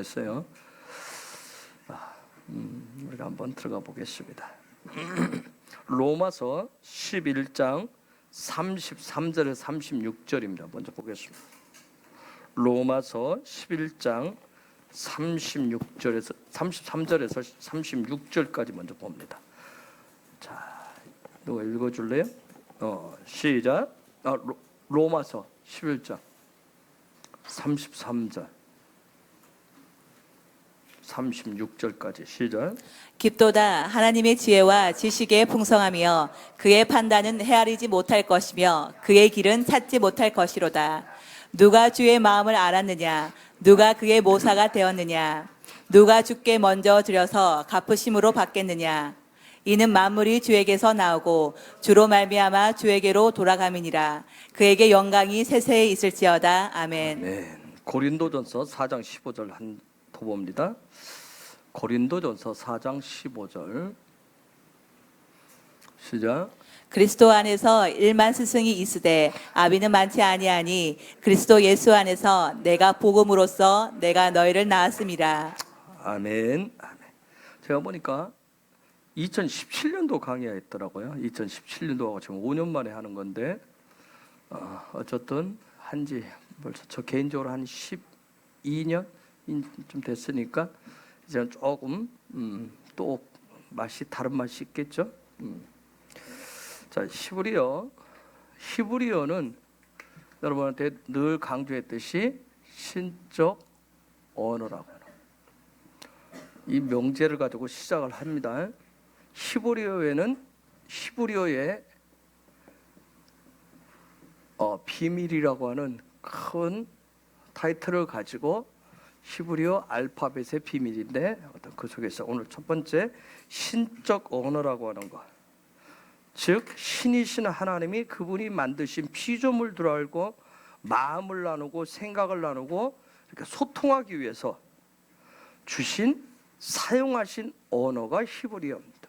통했어요. 우리가 한번 들어가 보겠습니다. 로마서 11장 33절에서 36절입니다. 먼저 보겠습니다. 로마서 11장 36절에서 33절에서 36절까지 먼저 봅니다. 자, 누가 읽어줄래요? 시작. 로마서 11장 33절 36절까지 시작. 깊도다 하나님의 지혜와 지식의 풍성하며 그의 판단은 헤아리지 못할 것이며 그의 길은 찾지 못할 것이로다. 누가 주의 마음을 알았느냐? 누가 그의 모사가 되었느냐? 누가 주께 먼저 드려서 갚으심으로 받겠느냐? 이는 만물이 주에게서 나오고 주로 말미암아 주에게로 돌아감이니라. 그에게 영광이 세세히 있을지어다. 아멘. 네. 고린도전서 4장 15절 한 더 봅니다. 고린도전서 4장 15절 시작. 그리스도 안에서 일만 스승이 있으되 아비는 많지 아니하니 그리스도 예수 안에서 내가 복음으로써 내가 너희를 낳았음이라. 아멘. 아멘. 제가 보니까 2017년도 강의했더라고요. 2017년도하고 지금 5년 만에 하는 건데 어쨌든 한지 벌써 저 개인적으로 한 12년 좀 됐으니까 이제 조금 또 맛이 다른 맛이 있겠죠. 자, 히브리어는 여러분한테 늘 강조했듯이 신적 언어라고 해요. 이 명제를 가지고 시작을 합니다. 히브리어에 비밀이라고 하는 큰 타이틀을 가지고 히브리어 알파벳의 비밀인데 그 속에서 오늘 첫 번째 신적 언어라고 하는 것, 즉 신이신 하나님이 그분이 만드신 피조물들을 알고 마음을 나누고 생각을 나누고 이렇게 소통하기 위해서 주신 사용하신 언어가 히브리어입니다.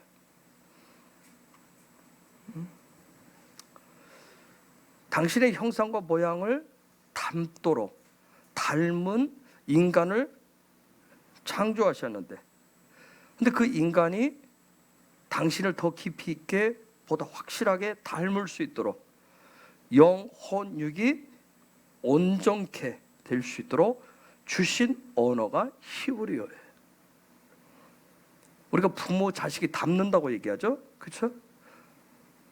당신의 형상과 모양을 닮도록 닮은 인간을 창조하셨는데, 근데 그 인간이 당신을 더 깊이 있게 보다 확실하게 닮을 수 있도록 영, 혼, 육이 온전케 될 수 있도록 주신 언어가 히브리어예요. 우리가 부모, 자식이 닮는다고 얘기하죠, 그렇죠?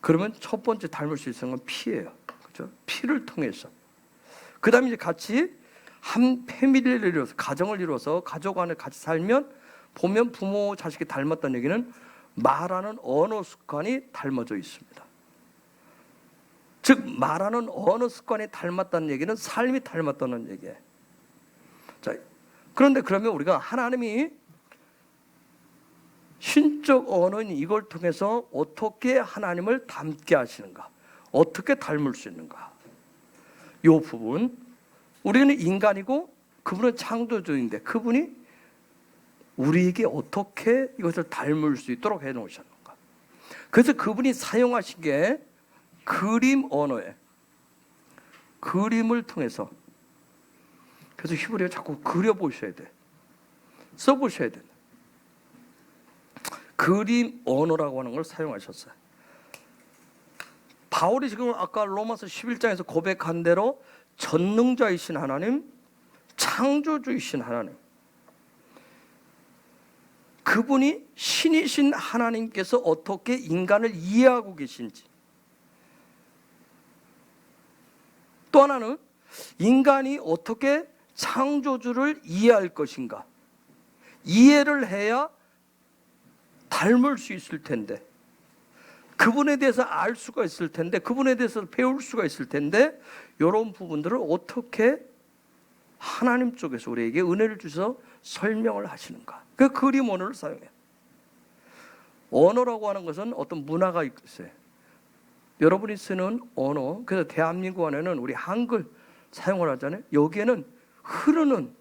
그러면 첫 번째 닮을 수 있는 건 피예요, 그렇죠? 피를 통해서. 그 다음에 이제 같이 한 패밀리를 이루어서 가정을 이루어서 가족 안에 같이 살면 보면 부모, 자식이 닮았다는 얘기는 말하는 언어 습관이 닮아져 있습니다. 즉 말하는 언어 습관이 닮았다는 얘기는 삶이 닮았다는 얘기예요. 자, 그런데 그러면 우리가 하나님이 신적 언어인 이걸 통해서 어떻게 하나님을 닮게 하시는가, 어떻게 닮을 수 있는가, 이 부분. 우리는 인간이고 그분은 창조주인데 그분이 우리에게 어떻게 이것을 닮을 수 있도록 해놓으셨는가. 그래서 그분이 사용하신 게 그림 언어예요. 그림을 통해서. 그래서 히브리어 자꾸 그려보셔야 돼, 써보셔야 돼. 그림 언어라고 하는 걸 사용하셨어요. 바울이 지금 아까 로마서 11장에서 고백한 대로 전능자이신 하나님, 창조주이신 하나님, 그분이 신이신 하나님께서 어떻게 인간을 이해하고 계신지, 또 하나는 인간이 어떻게 창조주를 이해할 것인가, 이해를 해야 닮을 수 있을 텐데, 그분에 대해서 알 수가 있을 텐데, 그분에 대해서 배울 수가 있을 텐데, 이런 부분들을 어떻게 하나님 쪽에서 우리에게 은혜를 주셔서 설명을 하시는가. 그 그림 언어를 사용해요. 언어라고 하는 것은 어떤 문화가 있어요. 여러분이 쓰는 언어, 그래서 대한민국 안에는 우리 한글 사용을 하잖아요. 여기에는 흐르는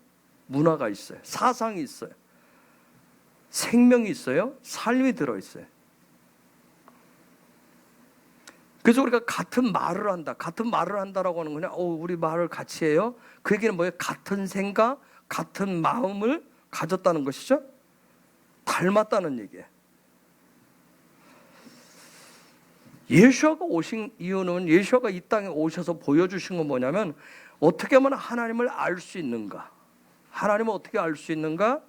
문화가 있어요. 사상이 있어요. 생명이 있어요. 삶이 들어있어요. 그래서 우리가 같은 말을 한다, 같은 말을 한다라고 하는 거냐? 우리 말을 같이 해요. 그 얘기는 뭐예요? 같은 생각, 같은 마음을 가졌다는 것이죠. 닮았다는 얘기예요. 예수아가 오신 이유는, 예수아가 이 땅에 오셔서 보여주신 건 뭐냐면, 어떻게 하면 하나님을 알 수 있는가, 하나님을 어떻게 알 수 있는가,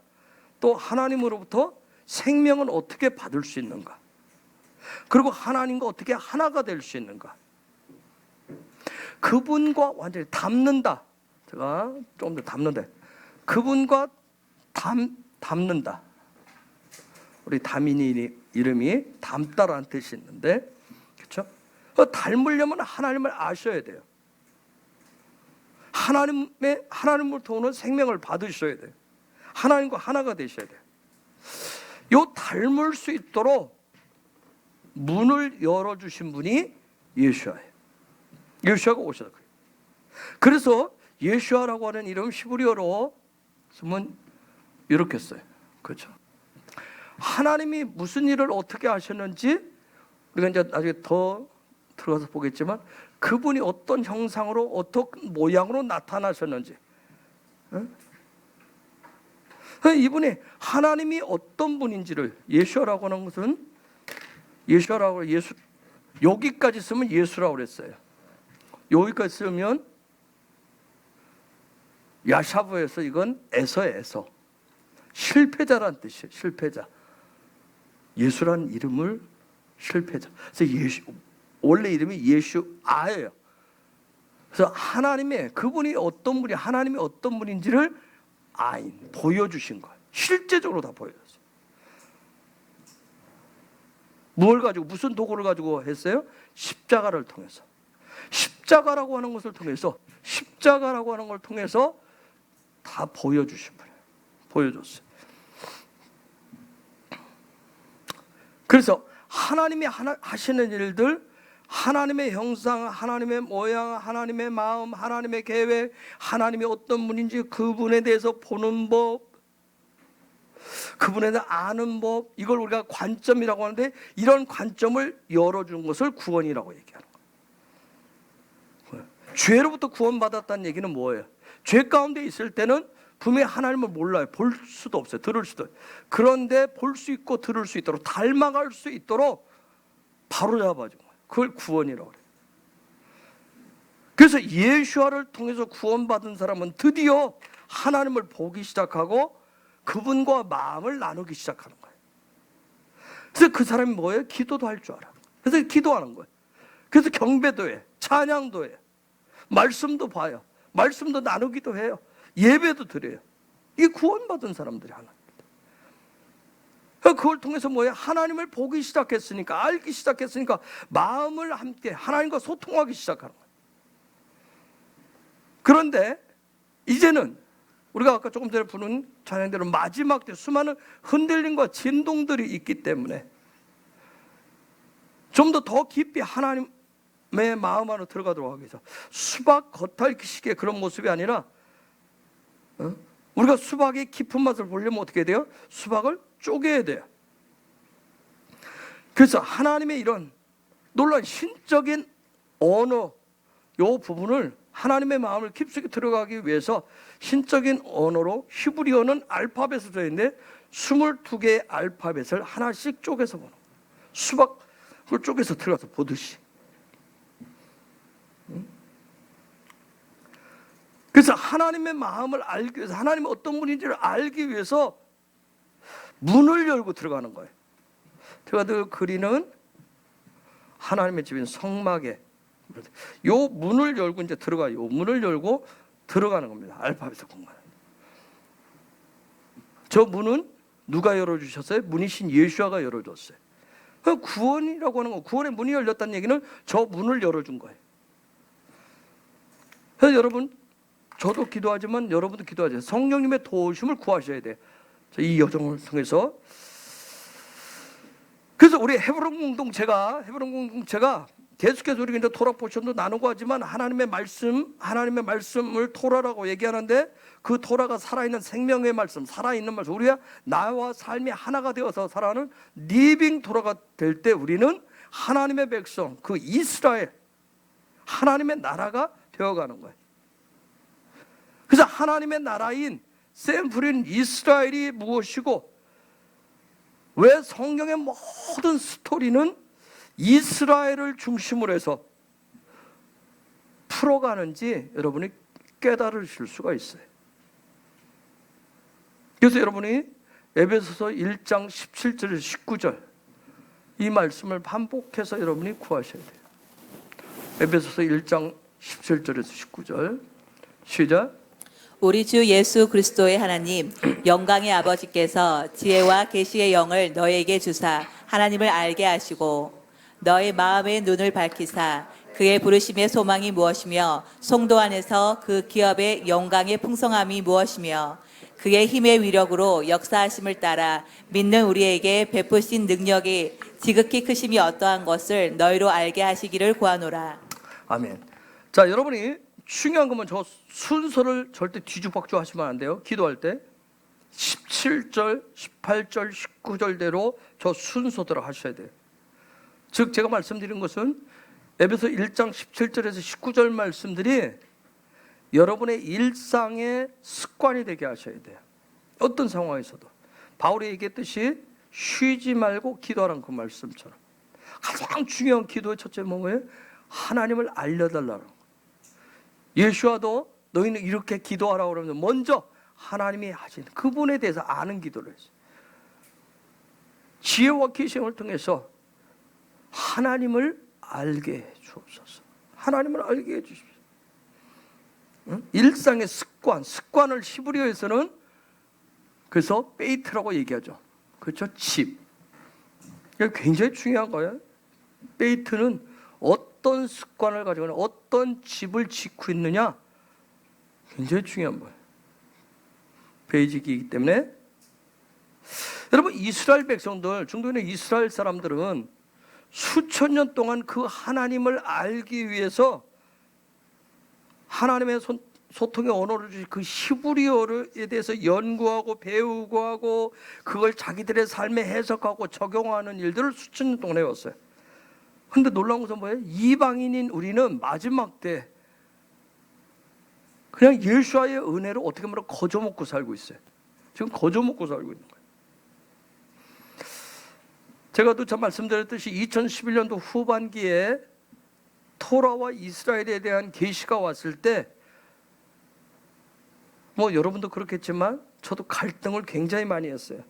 또 하나님으로부터 생명은 어떻게 받을 수 있는가, 그리고 하나님과 어떻게 하나가 될 수 있는가, 그분과 완전히 닮는다. 제가 좀 더 닮는다. 그분과 닮는다. 우리 다민이 이름이 닮다라는 뜻이 있는데, 그렇죠? 닮으려면 하나님을 아셔야 돼요. 하나님을 통한 생명을 받으셔야 돼요. 하나님과 하나가 되셔야 돼요. 요 닮을 수 있도록 문을 열어주신 분이 예수아예요. 예수아가 오셔서 그래요. 그래서 예수아라고 하는 이름 히브리어로 쓰면 이렇게 써요. 그렇죠? 하나님이 무슨 일을 어떻게 하셨는지 우리가 이제 나중에 더 들어가서 보겠지만, 그분이 어떤 형상으로 어떤 모양으로 나타나셨는지, 이분이 하나님이 어떤 분인지를, 예수라고 하는 것은 예수라고, 예수 여기까지 쓰면 예수라고 그랬어요. 여기까지 쓰면 야샤브에서 이건 에서 실패자란 뜻이에요. 실패자. 예수라는 이름을 실패자. 그래서 원래 이름이 예수아예요. 그래서 하나님의, 그분이 어떤 분이, 하나님이 어떤 분인지를 보여주신 거예요. 실제적으로 다 보여줬어요. 뭘 가지고, 무슨 도구를 가지고 했어요? 십자가를 통해서. 십자가라고 하는 것을 통해서, 십자가라고 하는 걸 통해서 다 보여주신 거예요. 보여줬어요. 그래서 하나님이 하시는 일들, 하나님의 형상, 하나님의 모양, 하나님의 마음, 하나님의 계획, 하나님이 어떤 분인지 그분에 대해서 보는 법, 그분에 대해 아는 법, 이걸 우리가 관점이라고 하는데, 이런 관점을 열어준 것을 구원이라고 얘기하는 거예요. 죄로부터 구원받았다는 얘기는 뭐예요? 죄 가운데 있을 때는 분명히 하나님을 몰라요. 볼 수도 없어요. 들을 수도. 그런데 볼 수 있고 들을 수 있도록, 닮아갈 수 있도록 바로 잡아준 거예요. 그걸 구원이라고 그래요. 그래서 예수아를 통해서 구원받은 사람은 드디어 하나님을 보기 시작하고 그분과 마음을 나누기 시작하는 거예요. 그래서 그 사람이 뭐예요? 기도도 할 줄 알아. 그래서 기도하는 거예요. 그래서 경배도 해, 찬양도 해, 말씀도 봐요, 말씀도 나누기도 해요, 예배도 드려요. 이게 구원받은 사람들이 하나입니다. 그걸 통해서 뭐예요? 하나님을 보기 시작했으니까, 알기 시작했으니까 마음을 함께 하나님과 소통하기 시작하는 거예요. 그런데 이제는 우리가 아까 조금 전에 부른 찬양대로 마지막 때 수많은 흔들림과 진동들이 있기 때문에 좀 더 깊이 하나님의 마음 안으로 들어가도록 하기 위해서, 수박 겉핥기식의 그런 모습이 아니라, 우리가 수박의 깊은 맛을 보려면 어떻게 해야 돼요? 수박을 쪼개야 돼요. 그래서 하나님의 이런 놀라운 신적인 언어, 이 부분을, 하나님의 마음을 깊숙이 들어가기 위해서 신적인 언어로, 히브리어는 알파벳으로 되어 있는데 22개의 알파벳을 하나씩 쪼개서 보는 거예요. 수박을 쪼개서 들어가서 보듯이. 그래서 하나님의 마음을 알기 위해서, 하나님이 어떤 분인지를 알기 위해서 문을 열고 들어가는 거예요. 제가 늘 그리는 하나님의 집인 성막에 요 문을 열고 이제 들어가요. 요 문을 열고 들어가는 겁니다. 알파벳의 공간. 저 문은 누가 열어주셨어요? 문이신 예수아가 열어줬어요. 구원이라고 하는 거, 구원의 문이 열렸다는 얘기는 저 문을 열어준 거예요. 그래서 여러분, 저도 기도하지만 여러분도 기도하세요. 성령님의 도우심을 구하셔야 돼요. 이 여정을 통해서. 그래서 우리 헤브론 공동체가 계속해서 우리가 이제 토라 포션도 나누고 하지만, 하나님의 말씀을 토라라고 얘기하는데, 그 토라가 살아있는 생명의 말씀, 살아있는 말씀, 우리가 나와 삶이 하나가 되어서 살아가는 리빙 토라가 될 때 우리는 하나님의 백성, 그 이스라엘, 하나님의 나라가 되어가는 거예요. 그래서 하나님의 나라인 샘플인 이스라엘이 무엇이고 왜 성경의 모든 스토리는 이스라엘을 중심으로 해서 풀어가는지 여러분이 깨달으실 수가 있어요. 그래서 여러분이 에베소서 1장 17절 19절 이 말씀을 반복해서 여러분이 구하셔야 돼요. 에베소서 1장 17절에서 19절 시작. 우리 주 예수 그리스도의 하나님 영광의 아버지께서 지혜와 계시의 영을 너희에게 주사 하나님을 알게 하시고 너희 마음의 눈을 밝히사 그의 부르심의 소망이 무엇이며 성도 안에서 그 기업의 영광의 풍성함이 무엇이며 그의 힘의 위력으로 역사하심을 따라 믿는 우리에게 베푸신 능력이 지극히 크심이 어떠한 것을 너희로 알게 하시기를 구하노라. 아멘. 자, 여러분이 중요한 것은 저 순서를 절대 뒤죽박죽 하시면 안 돼요. 기도할 때 17절, 18절, 19절대로 저 순서대로 하셔야 돼요. 즉 제가 말씀드린 것은 에베소 1장 17절에서 19절 말씀들이 여러분의 일상의 습관이 되게 하셔야 돼요. 어떤 상황에서도 바울이 얘기했듯이 쉬지 말고 기도하라는 그 말씀처럼 가장 중요한 기도의 첫째 뭐예요? 하나님을 알려달라는 거. 예수와도 너희는 이렇게 기도하라고 그러면 먼저 하나님이 하신 그분에 대해서 아는 기도를 했어요. 지혜와 계시를 통해서 하나님을 알게 해 주옵소서. 하나님을 알게 해 주십시오. 일상의 습관을 히브리어에서는 그래서 베이트라고 얘기하죠. 그렇죠? 집. 이게 굉장히 중요한 거예요. 베이트는 어떤 습관을 가지고 있는 어떤 집을 짓고 있느냐 굉장히 중요한 거예요. 베이직이기 때문에 여러분 이스라엘 백성들 중동의 이스라엘 사람들은 수천 년 동안 그 하나님을 알기 위해서 하나님의 소통의 언어를 주신 그 히브리어에 대해서 연구하고 배우고 하고 그걸 자기들의 삶에 해석하고 적용하는 일들을 수천 년 동안 해왔어요. 근데 놀라운 것은 뭐예요? 이방인인 우리는 마지막 때 그냥 예수와의 은혜로 어떻게 보면 거저먹고 살고 있어요. 지금 거저먹고 살고 있는 거예요. 제가 또 말씀드렸듯이 2011년도 후반기에 토라와 이스라엘에 대한 계시가 왔을 때 뭐 여러분도 그렇겠지만 저도 갈등을 굉장히 많이 했어요.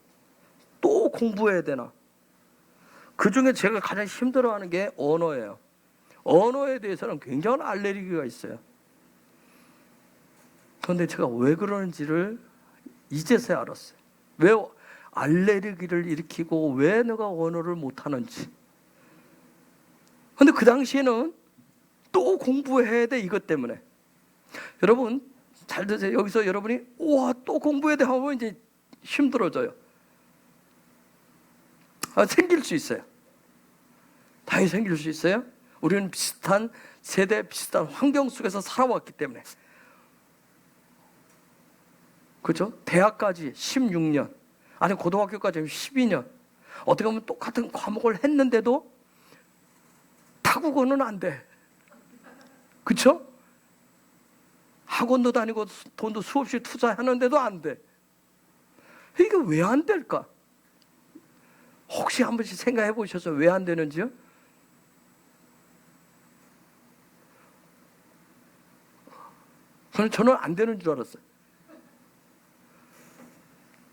또 공부해야 되나? 그 중에 제가 가장 힘들어하는 게 언어예요. 언어에 대해서는 굉장한 알레르기가 있어요. 그런데 제가 왜 그러는지를 이제서야 알았어요. 왜 알레르기를 일으키고 왜 내가 언어를 못하는지. 그런데 그 당시에는 또 공부해야 돼 이것 때문에. 여러분 잘 드세요. 여기서 여러분이 우와 또 공부해야 돼 하면 이제 힘들어져요. 생길 수 있어요. 당연히 생길 수 있어요. 우리는 비슷한 세대, 비슷한 환경 속에서 살아왔기 때문에. 그렇죠? 대학까지 16년, 아니 고등학교까지 12년. 어떻게 보면 똑같은 과목을 했는데도 타국어는 안 돼. 그렇죠? 학원도 다니고 돈도 수없이 투자하는데도 안 돼. 이게 왜 안 될까? 혹시 한 번씩 생각해 보셔서 왜 안 되는지요? 저는 안 되는 줄 알았어요.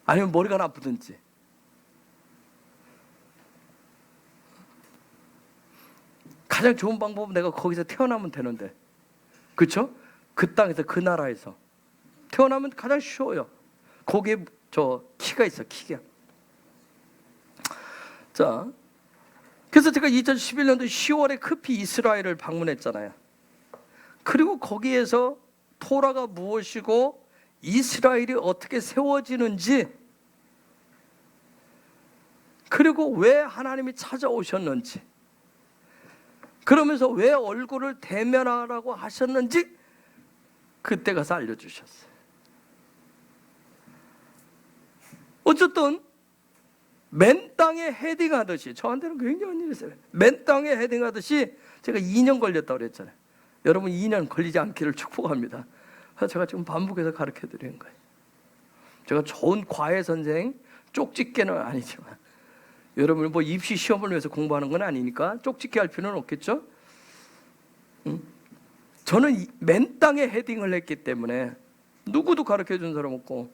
아니면 머리가 나쁘든지. 가장 좋은 방법은 내가 거기서 태어나면 되는데. 그렇죠? 그 땅에서 그 나라에서 태어나면 가장 쉬워요. 거기에 저 키가 있어, 키가. 자, 그래서 제가 2011년도 10월에 급히 이스라엘을 방문했잖아요. 그리고 거기에서 토라가 무엇이고 이스라엘이 어떻게 세워지는지, 그리고 왜 하나님이 찾아오셨는지, 그러면서 왜 얼굴을 대면하라고 하셨는지 그때 가서 알려주셨어요. 어쨌든 맨 땅에 헤딩하듯이, 저한테는 굉장한 일이었어요. 맨 땅에 헤딩하듯이 제가 2년 걸렸다고 그랬잖아요. 여러분 2년 걸리지 않기를 축복합니다. 제가 지금 반복해서 가르쳐 드리는 거예요. 제가 좋은 과외 선생, 쪽집게는 아니지만 여러분 뭐 입시 시험을 위해서 공부하는 건 아니니까 쪽집게 할 필요는 없겠죠? 저는 맨 땅에 헤딩을 했기 때문에 누구도 가르쳐 준 사람 없고,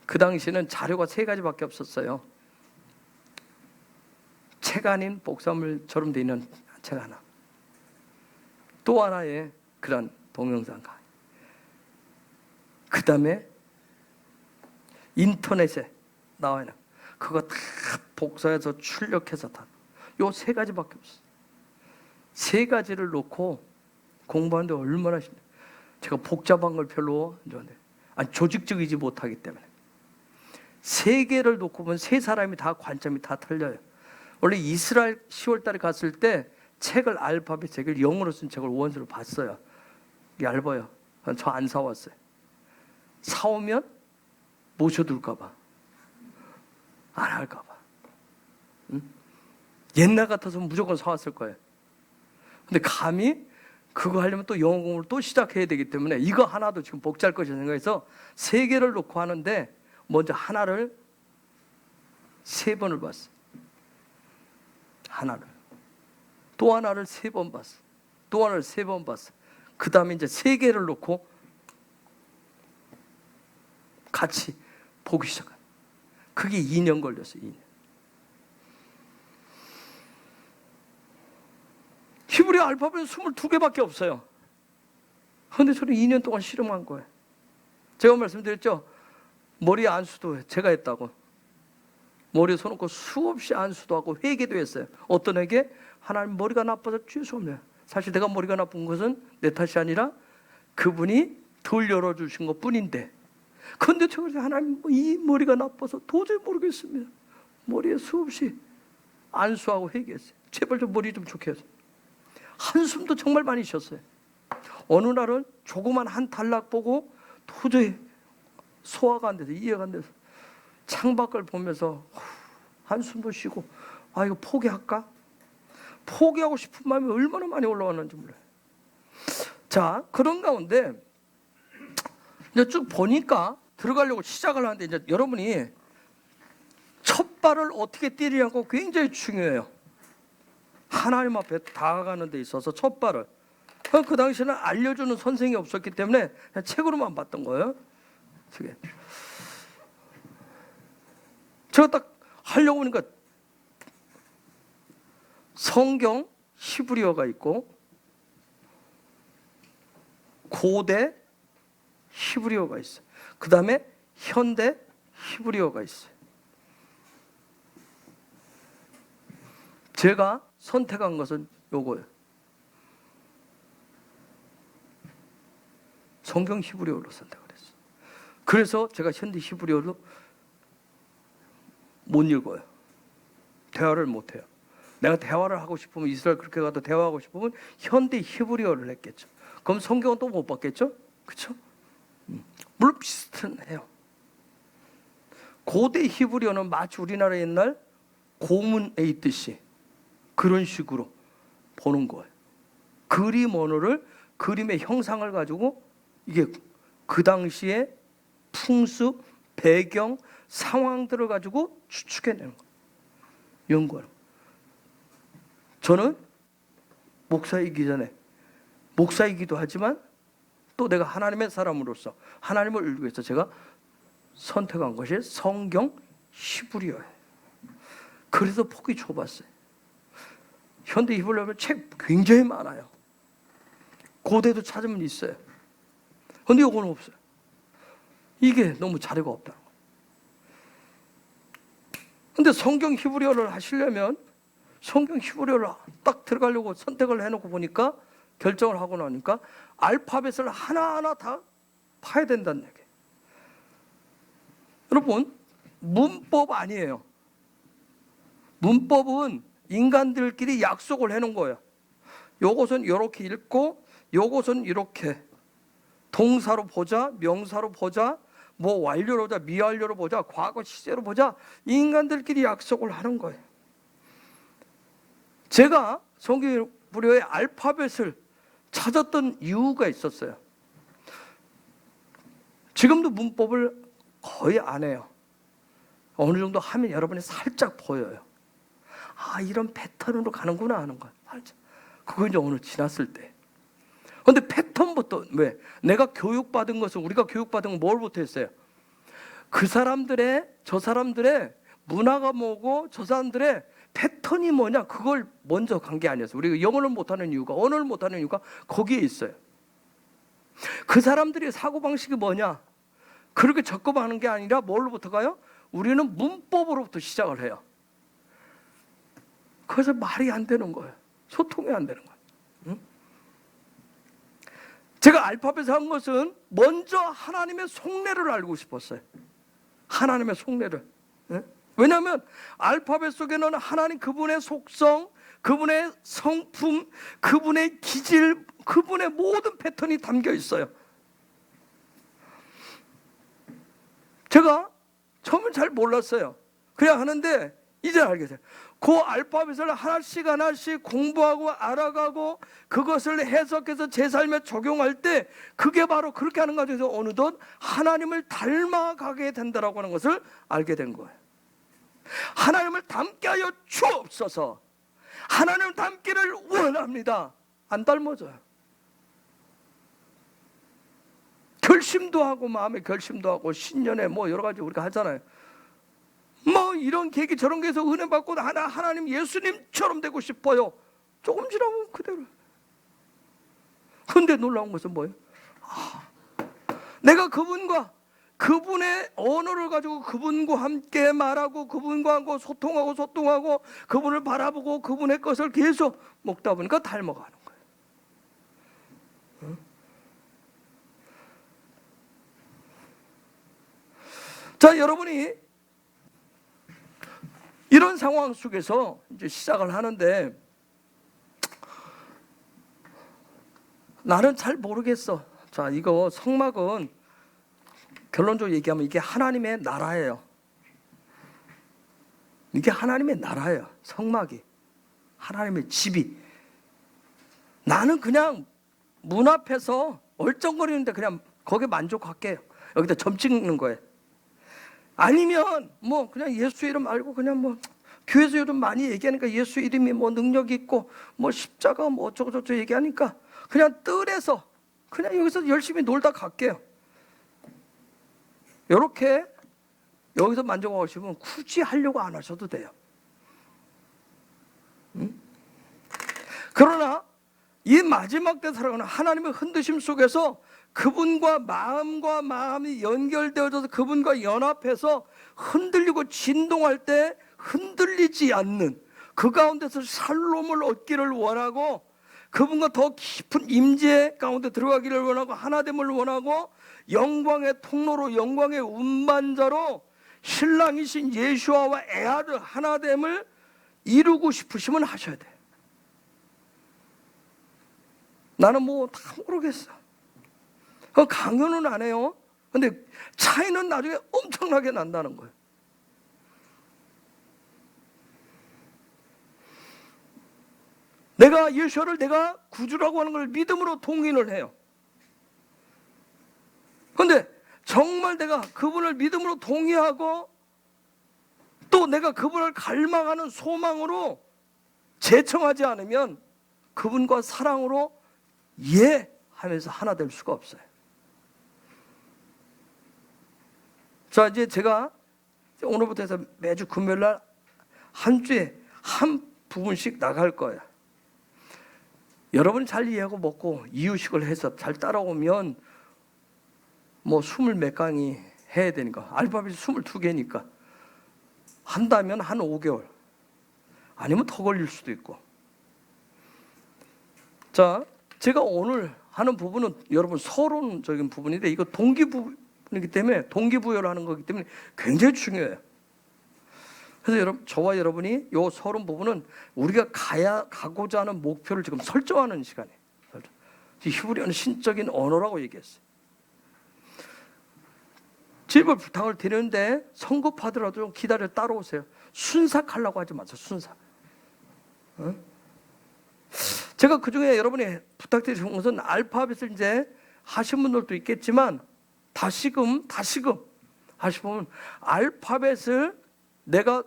그 당시에는 자료가 3가지밖에 없었어요. 책 아닌 복사물처럼 되어 있는 책 하나, 또 하나의 그런 동영상 강의, 그 다음에 인터넷에 나와 있는 그거 다 복사해서 출력해서 다, 요 3가지밖에 없어요. 3가지를 놓고 공부하는데 얼마나 힘들어요. 제가 복잡한 걸 별로 안 좋아하는데, 조직적이지 못하기 때문에 3개를 놓고 보면 3사람이 다 관점이 다 틀려요. 원래 이스라엘 10월 달에 갔을 때 책을, 알파벳 책을, 영어로 쓴 책을 원서로 봤어요. 얇아요. 저 안 사왔어요. 사오면 모셔둘까 봐, 안 할까 봐. 옛날 같아서 무조건 사왔을 거예요. 근데 감히 그거 하려면 또 영어 공부를 또 시작해야 되기 때문에 이거 하나도 지금 복잡할 것이라 생각해서 3개를 놓고 하는데, 먼저 하나를 3번을 봤어요. 하나를. 또 하나를 3번 봤어요. 또 하나를 3번 봤어요. 그 다음에 이제 3개를 놓고 같이 보기 시작한. 그게 2년 걸렸어요. 2년. 히브리 알파벳은 22개밖에 없어요. 그런데 저는 2년 동안 실험한 거예요. 제가 말씀드렸죠, 머리 안수도 제가 했다고. 머리에 손놓고 수없이 안수도 하고 회개도 했어요. 어떤 회개? 하나님, 머리가 나빠서 죄송합니다. 사실 내가 머리가 나쁜 것은 내 탓이 아니라 그분이 덜 열어주신 것 뿐인데, 그런데 제가 하나님, 이 머리가 나빠서 도저히 모르겠습니다. 머리에 수없이 안수하고 회개했어요. 제발 좀 머리 좀 좋게 해서. 한숨도 정말 많이 쉬었어요. 어느 날은 조그만 한 단락 보고 도저히 소화가 안 돼서, 이해가 안 돼서 창밖을 보면서 한숨도 쉬고, 이거 포기할까? 포기하고 싶은 마음이 얼마나 많이 올라왔는지 몰라요. 자, 그런 가운데 이제 쭉 보니까 들어가려고 시작을 하는데, 이제 여러분이 첫 발을 어떻게 뛰느냐고 굉장히 중요해요. 하나님 앞에 다가가는 데 있어서 첫 발을. 그 당시에는 알려주는 선생이 없었기 때문에 그냥 책으로만 봤던 거예요. 제가 딱 하려고 보니까 성경 히브리어가 있고 고대 히브리어가 있어요. 그 다음에 현대 히브리어가 있어요. 제가 선택한 것은 요거예요. 성경 히브리어로 선택을 했어요. 그래서 제가 현대 히브리어로 못 읽어요. 대화를 못 해요. 내가 대화를 하고 싶으면, 이스라엘 그렇게 가도 대화하고 싶으면 현대 히브리어를 했겠죠. 그럼 성경은 또 못 봤겠죠? 그렇죠? 물론 비슷해요. 고대 히브리어는 마치 우리나라 옛날 고문에 있듯이 그런 식으로 보는 거예요. 그림 언어를, 그림의 형상을 가지고 이게 그 당시의 풍습, 배경, 상황들을 가지고 추측해내는 거예요. 연구하는 거예요. 저는 목사이기 전에, 목사이기도 하지만 또 내가 하나님의 사람으로서 하나님을 알기 위해서 제가 선택한 것이 성경 히브리어예요. 그래서 폭이 좁았어요. 현대 히브리어는 책 굉장히 많아요. 고대도 찾으면 있어요. 그런데 이거는 없어요. 이게 너무 자료가 없다는 거예요. 그런데 성경 히브리어를 하시려면 성경 히브리어를 딱 들어가려고 선택을 해놓고 보니까, 결정을 하고 나니까 알파벳을 하나하나 다 파야 된다는 얘기예요. 여러분, 문법 아니에요. 문법은 인간들끼리 약속을 해놓은 거예요. 요것은 이렇게 읽고, 요것은 이렇게 동사로 보자, 명사로 보자, 뭐 완료로 보자, 미완료로 보자, 과거 시제로 보자, 인간들끼리 약속을 하는 거예요. 제가 성경 히브리어의 알파벳을 찾았던 이유가 있었어요. 지금도 문법을 거의 안 해요. 어느 정도 하면 여러분이 살짝 보여요. 아, 이런 패턴으로 가는구나 하는 거예요. 살짝. 그거 이제 오늘 지났을 때. 근데 패턴부터, 왜? 내가 교육받은 것은, 우리가 교육받은 건 뭘부터 했어요? 그 사람들의, 저 사람들의 문화가 뭐고 저 사람들의 패턴이 뭐냐, 그걸 먼저 간 게 아니었어요. 우리가 영어를 못하는 이유가, 언어를 못하는 이유가 거기에 있어요. 그 사람들의 사고방식이 뭐냐, 그렇게 접근하는 게 아니라 뭘로부터 가요? 우리는 문법으로부터 시작을 해요. 그래서 말이 안 되는 거예요. 소통이 안 되는 거예요. 응? 제가 알파벳을 한 것은 먼저 하나님의 속내를 알고 싶었어요. 하나님의 속내를. 응? 왜냐하면 알파벳 속에는 하나님 그분의 속성, 그분의 성품, 그분의 기질, 그분의 모든 패턴이 담겨 있어요. 제가 처음엔 잘 몰랐어요. 그냥 하는데 이제 알게 돼요. 그 알파벳을 하나씩 하나씩 공부하고 알아가고 그것을 해석해서 제 삶에 적용할 때 그게 바로 그렇게 하는 과정에서 어느덧 하나님을 닮아가게 된다라고 하는 것을 알게 된 거예요. 하나님을 닮게 하여 주옵소서. 하나님을 닮기를 원합니다. 안 닮아져요. 결심도 하고 마음의 결심도 하고 신년에 뭐 여러 가지 우리가 하잖아요. 뭐 이런 계기 저런 게서 은혜 받고 하나님 예수님처럼 되고 싶어요. 조금 지나면 그대로. 근데 놀라운 것은 뭐예요? 내가 그분의 언어를 가지고 그분과 함께 말하고 그분과 하고 소통하고 그분을 바라보고 그분의 것을 계속 먹다 보니까 닮아가는 거예요. 응? 자, 여러분이 이런 상황 속에서 이제 시작을 하는데 나는 잘 모르겠어. 자, 이거 성막은 결론적으로 얘기하면 이게 하나님의 나라예요. 이게 하나님의 나라예요. 성막이. 하나님의 집이. 나는 그냥 문 앞에서 얼쩡거리는데 그냥 거기에 만족할게요. 여기다 점 찍는 거예요. 아니면 뭐 그냥 예수 이름 알고 그냥 뭐 교회에서 요즘 많이 얘기하니까 예수 이름이 뭐 능력이 있고 뭐 십자가 뭐 어쩌고저쩌고 얘기하니까 그냥 뜰에서 그냥 여기서 열심히 놀다 갈게요. 이렇게 여기서 만족하시면 굳이 하려고 안 하셔도 돼요. 응? 그러나 이 마지막 때 살아가는 하나님의 흔드심 속에서 그분과 마음이 연결되어져서 그분과 연합해서 흔들리고 진동할 때 흔들리지 않는 그 가운데서 살롬을 얻기를 원하고 그분과 더 깊은 임재 가운데 들어가기를 원하고 하나됨을 원하고 영광의 통로로 영광의 운반자로 신랑이신 예수아와 애아들 하나됨을 이루고 싶으시면 하셔야 돼요. 나는 뭐 다 모르겠어. 강요는 안 해요. 근데 차이는 나중에 엄청나게 난다는 거예요. 내가 예수를 내가 구주라고 하는 걸 믿음으로 동의를 해요. 그런데 정말 내가 그분을 믿음으로 동의하고 또 내가 그분을 갈망하는 소망으로 제청하지 않으면 그분과 사랑으로 예 하면서 하나 될 수가 없어요. 자, 이제 제가 오늘부터 해서 매주 금요일날 한 주에 한 부분씩 나갈 거예요. 여러분이 잘 이해하고 먹고 이유식을 해서 잘 따라오면 뭐 20몇 강의 해야 되니까 알파벳이 22개니까 한다면 한 5개월 아니면 더 걸릴 수도 있고. 자, 제가 오늘 하는 부분은 여러분 서론적인 부분인데 이거 동기부여이기 때문에 동기부여를 하는 거기 때문에 굉장히 중요해요. 그래서 여러분, 저와 여러분이 이 서론 부분은 우리가 가고자 하는 목표를 지금 설정하는 시간이에요. 히브리어는 신적인 언어라고 얘기했어요. 집을 부탁을 드리는데 성급하더라도 좀 기다려 따라오세요. 순삭하려고 하지 마세요. 순삭. 어? 제가 그중에 여러분이 부탁드리는 것은 알파벳을 이제 하신 분들도 있겠지만 다시금 하시면 알파벳을 내가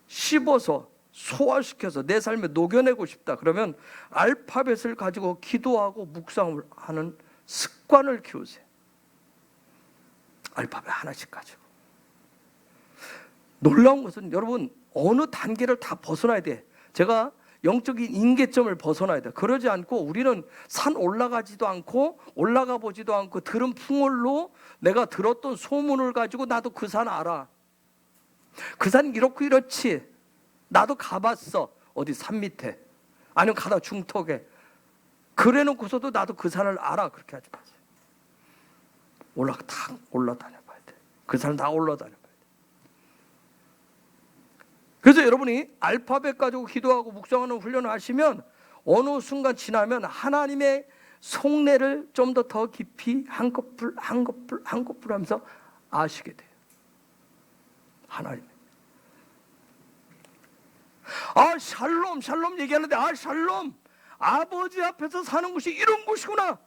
씹어서 소화시켜서 내 삶에 녹여내고 싶다. 그러면 알파벳을 가지고 기도하고 묵상을 하는 습관을 키우세요. 알파벳 하나씩 가지고. 놀라운 것은 여러분 어느 단계를 다 벗어나야 돼. 제가 영적인 임계점을 벗어나야 돼. 그러지 않고 우리는 산 올라가지도 않고 올라가 보지도 않고 들은 풍월로 내가 들었던 소문을 가지고 나도 그 산 알아. 그 산 이렇고 이렇지. 나도 가봤어. 어디 산 밑에 아니면 가다 중턱에. 그래 놓고서도 나도 그 산을 알아. 그렇게 하지 마세요. 다 올라다녀 봐야 돼. 그 산을 다 올라다녀 봐야 돼. 그래서 여러분이 알파벳 가지고 기도하고 묵상하는 훈련을 하시면 어느 순간 지나면 하나님의 속내를 좀 더 깊이 한 커플 하면서 아시게 돼요. 하나님. 샬롬 얘기하는데 샬롬. 아버지 앞에서 사는 곳이 이런 곳이구나.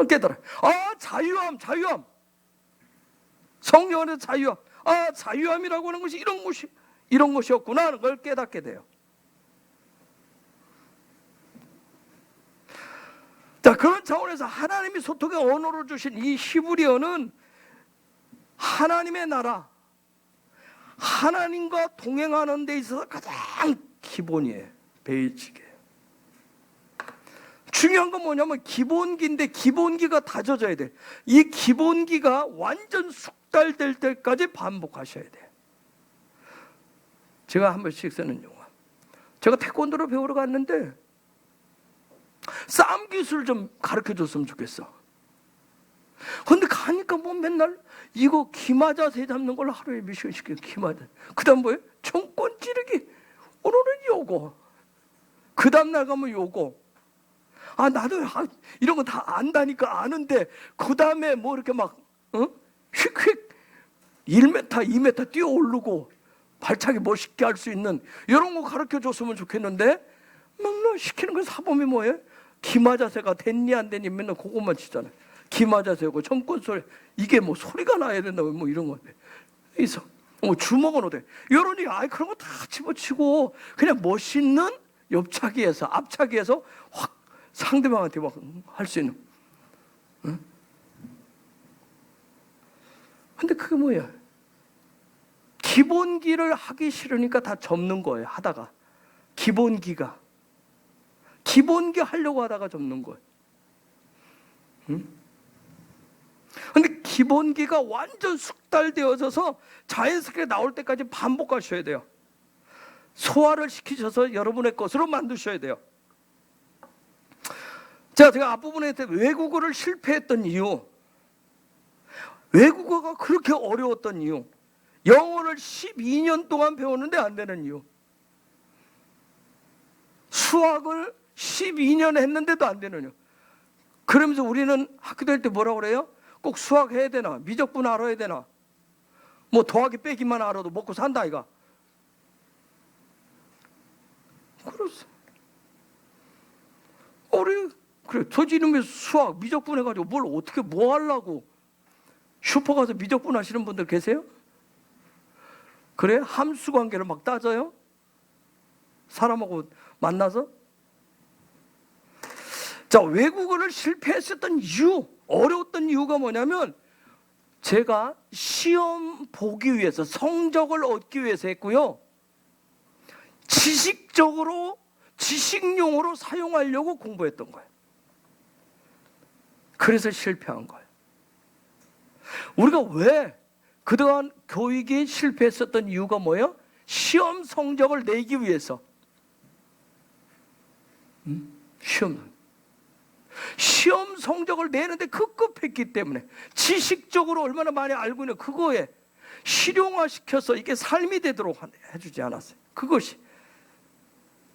깨달아. 자유함. 성령의 자유함. 자유함이라고 하는 것이 이런 것이었구나 하는 걸 깨닫게 돼요. 자, 그런 차원에서 하나님이 소통의 언어를 주신 이 히브리어는 하나님의 나라, 하나님과 동행하는 데 있어서 가장 기본이에요. 베이직이에요. 중요한 건 뭐냐면 기본기인데 기본기가 다져져야 돼. 이 기본기가 완전 숙달될 때까지 반복하셔야 돼. 제가 한 번씩 쓰는 용어. 제가 태권도를 배우러 갔는데 싸움 기술 좀 가르쳐 줬으면 좋겠어. 근데 가니까 뭐 맨날 이거 기마자세 잡는 걸 하루에 몇 시간 시켜요. 기마자. 그 다음 뭐예요? 총권 찌르기. 오늘은 요거. 그 다음 날 가면 요거. 나도 이런 거 다 안다니까 아는데 그 다음에 뭐 이렇게 막 휙휙 1m, 2m 뛰어 오르고 발차기 멋있게 할 수 있는 이런 거 가르쳐 줬으면 좋겠는데 막 시키는 건 사범이 뭐예요? 기마자세가 됐니 안 됐니 맨날 그것만 치잖아요. 기마자세고 정권 소리 이게 뭐 소리가 나야 된다 뭐 이런 건데 그래서 주먹은 어때? 이러니 그런 거 다 집어치고 그냥 멋있는 옆차기에서 앞차기에서 확 상대방한테 막 할 수 있는. 근데 그게 뭐야? 기본기를 하기 싫으니까 다 접는 거예요. 하다가 기본기 하려고 하다가 접는 거예요. 근데 기본기가 완전 숙달되어져서 자연스럽게 나올 때까지 반복하셔야 돼요. 소화를 시키셔서 여러분의 것으로 만드셔야 돼요. 제가 앞부분에 외국어를 실패했던 이유, 외국어가 그렇게 어려웠던 이유, 영어를 12년 동안 배웠는데 안 되는 이유, 수학을 12년 했는데도 안 되는 이유. 그러면서 우리는 학교 다닐 때 뭐라고 그래요? 꼭 수학 해야 되나? 미적분 알아야 되나? 뭐 더하기 빼기만 알아도 먹고 산다 이가. 그렇소. 우리 그래 저지름의 수학 미적분 해가지고 뭘 어떻게 뭐 하려고. 슈퍼 가서 미적분 하시는 분들 계세요? 그래? 함수 관계를 막 따져요? 사람하고 만나서? 자, 외국어를 실패했었던 이유, 어려웠던 이유가 뭐냐면 제가 시험 보기 위해서 성적을 얻기 위해서 했고요. 지식용으로 사용하려고 공부했던 거예요. 그래서 실패한 거예요. 우리가 왜 그동안 교육이 실패했었던 이유가 뭐예요? 시험 성적을 내기 위해서. 시험 성적을 내는데 급급했기 때문에 지식적으로 얼마나 많이 알고 있는 그거에 실용화시켜서 이게 삶이 되도록 해주지 않았어요. 그것이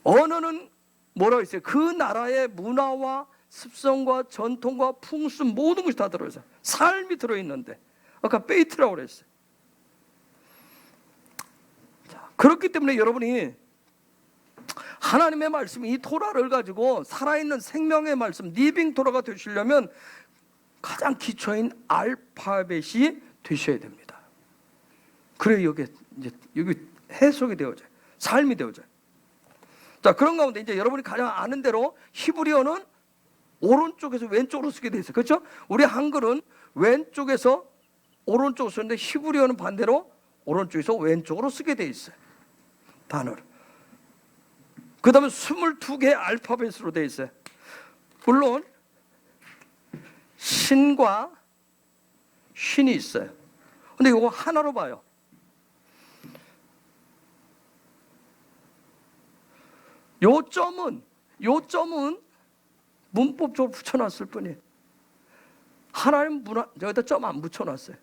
언어는 뭐라고 했어요? 그 나라의 문화와 습성과 전통과 풍습 모든 것이 다 들어있어요. 삶이 들어있는데 아까 페이트라고 그랬어요. 자, 그렇기 때문에 여러분이 하나님의 말씀, 이 토라를 가지고 살아있는 생명의 말씀, 리빙 토라가 되시려면 가장 기초인 알파벳이 되셔야 됩니다. 그래 여기 해석이 되어져요. 삶이 되어져요. 자, 그런 가운데 이제 여러분이 가장 아는 대로 히브리어는 오른쪽에서 왼쪽으로 쓰게 돼 있어요. 그렇죠? 우리 한글은 왼쪽에서 오른쪽으로 쓰는데 히브리어는 반대로 오른쪽에서 왼쪽으로 쓰게 돼 있어요. 단어를. 그 다음에 22개의 알파벳으로 돼 있어요. 물론 신과 쉰이 있어요. 근데 이거 하나로 봐요. 요 점은 문법적으로 붙여놨을 뿐이에요. 하나님 여기다 점 안 붙여놨어요.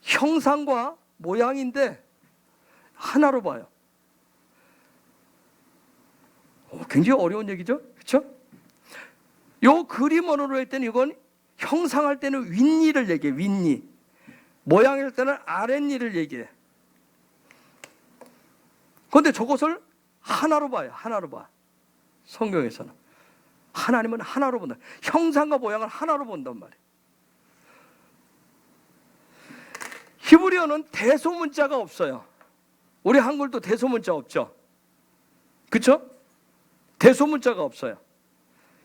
형상과 모양인데 하나로 봐요. 굉장히 어려운 얘기죠, 그렇죠? 요 그림 언어로 할 때는 이건 형상할 때는 윗니를 얘기해, 윗니. 모양일 때는 아랫니를 얘기해. 그런데 저것을 하나로 봐요, 하나로 봐. 성경에서는 하나님은 하나로 본다. 형상과 모양을 하나로 본단 말이에요. 히브리어는 대소문자가 없어요. 우리 한글도 대소문자 없죠, 그렇죠? 대소문자가 없어요.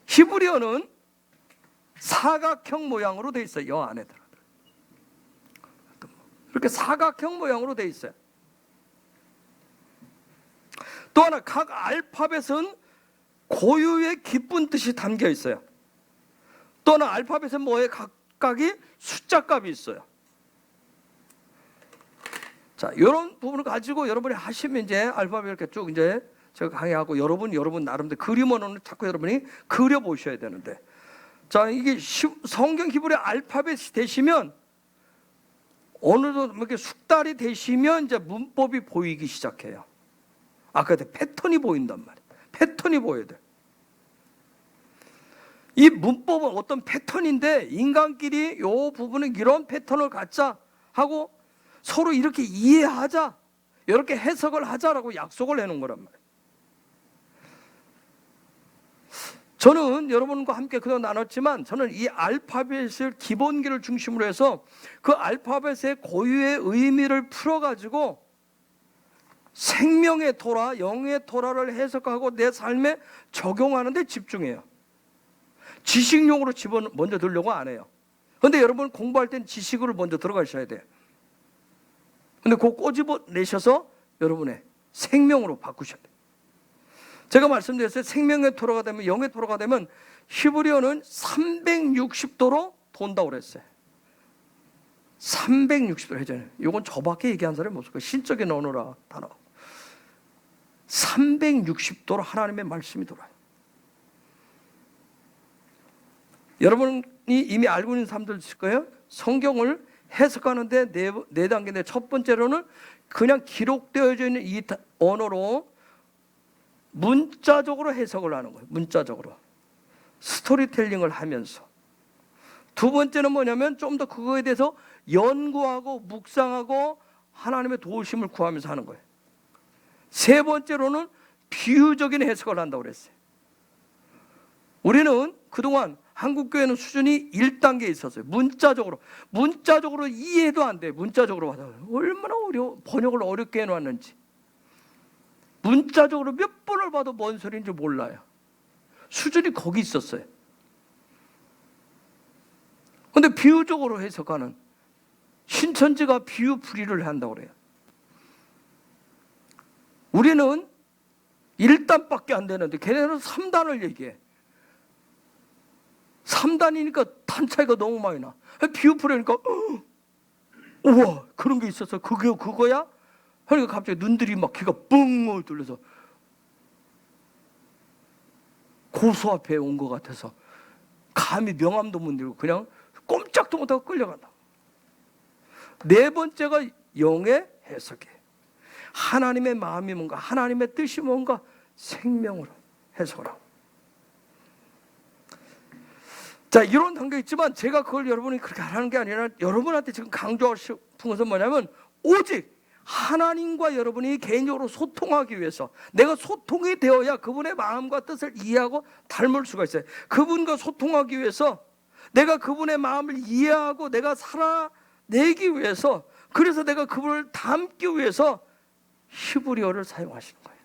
히브리어는 사각형 모양으로 돼 있어요. 이 안에 들어 이렇게 사각형 모양으로 돼 있어요. 또 하나, 각 알파벳은 고유의 기쁜 뜻이 담겨 있어요. 또 하나, 알파벳은 뭐에 각각이 숫자값이 있어요. 자, 이런 부분을 가지고 여러분이 하시면 이제 알파벳 이렇게 쭉 이제 제가 강의하고 여러분 나름대로 그림 언어는 자꾸 여러분이 그려 보셔야 되는데, 자, 이게 성경 히브리 알파벳이 되시면 어느 정도 이렇게 숙달이 되시면 이제 문법이 보이기 시작해요. 아까 패턴이 보인단 말이에요. 패턴이 보여야 돼. 이 문법은 어떤 패턴인데 인간끼리 이 부분은 이런 패턴을 갖자 하고 서로 이렇게 이해하자, 이렇게 해석을 하자라고 약속을 해놓은 거란 말이에요. 저는 여러분과 함께 그동안 나눴지만 저는 이 알파벳을 기본기를 중심으로 해서 그 알파벳의 고유의 의미를 풀어가지고 생명의 토라, 영의 토라를 해석하고 내 삶에 적용하는 데 집중해요. 지식용으로 먼저 들려고 안 해요. 그런데 여러분 공부할 땐 지식으로 먼저 들어가셔야 돼요. 근데 그거 꼬집어내셔서 여러분의 생명으로 바꾸셔야 돼요. 제가 말씀드렸어요. 생명의 토라가 되면, 영의 토라가 되면 히브리어는 360도로 돈다고 그랬어요. 360도 해잖아요. 이건 저밖에 얘기한 사람이 없을 거예요. 신적인 언어라 단어. 360도로 하나님의 말씀이 돌아요. 여러분이 이미 알고 있는 사람들 있을 거예요. 성경을 해석하는데 네 단계인데, 첫 번째로는 그냥 기록되어 있는 이 언어로 문자적으로 해석을 하는 거예요. 문자적으로 스토리텔링을 하면서. 두 번째는 뭐냐면 좀 더 그거에 대해서 연구하고 묵상하고 하나님의 도우심을 구하면서 하는 거예요. 세 번째로는 비유적인 해석을 한다고 그랬어요. 우리는 그동안 한국교회는 수준이 1단계에 있었어요. 문자적으로 이해도 안 돼. 문자적으로 받아요. 얼마나 번역을 어렵게 해놨는지. 문자적으로 몇 번을 봐도 뭔 소리인지 몰라요. 수준이 거기 있었어요. 그런데 비유적으로 해석하는, 신천지가 비유풀이를 한다고 그래요. 우리는 1단밖에 안 되는데 걔네는 3단을 얘기해. 3단이니까 단 차이가 너무 많이 나. 비유풀이니까 우와, 그런 게 있었어. 그거야? 그러니까 갑자기 눈들이 막 귀가 뻥 뚫려서 고수 앞에 온 것 같아서 감히 명함도 못 들고 그냥 꼼짝도 못하고 끌려간다. 네 번째가 영의 해석이에요. 하나님의 마음이 뭔가, 하나님의 뜻이 뭔가 생명으로 해석을 하고. 자, 이런 단계가 있지만 제가 그걸 여러분이 그렇게 하라는 게 아니라 여러분한테 지금 강조하고 싶은 것은 뭐냐면 오직 하나님과 여러분이 개인적으로 소통하기 위해서, 내가 소통이 되어야 그분의 마음과 뜻을 이해하고 닮을 수가 있어요. 그분과 소통하기 위해서 내가 그분의 마음을 이해하고 내가 살아내기 위해서, 그래서 내가 그분을 닮기 위해서 히브리어를 사용하시는 거예요.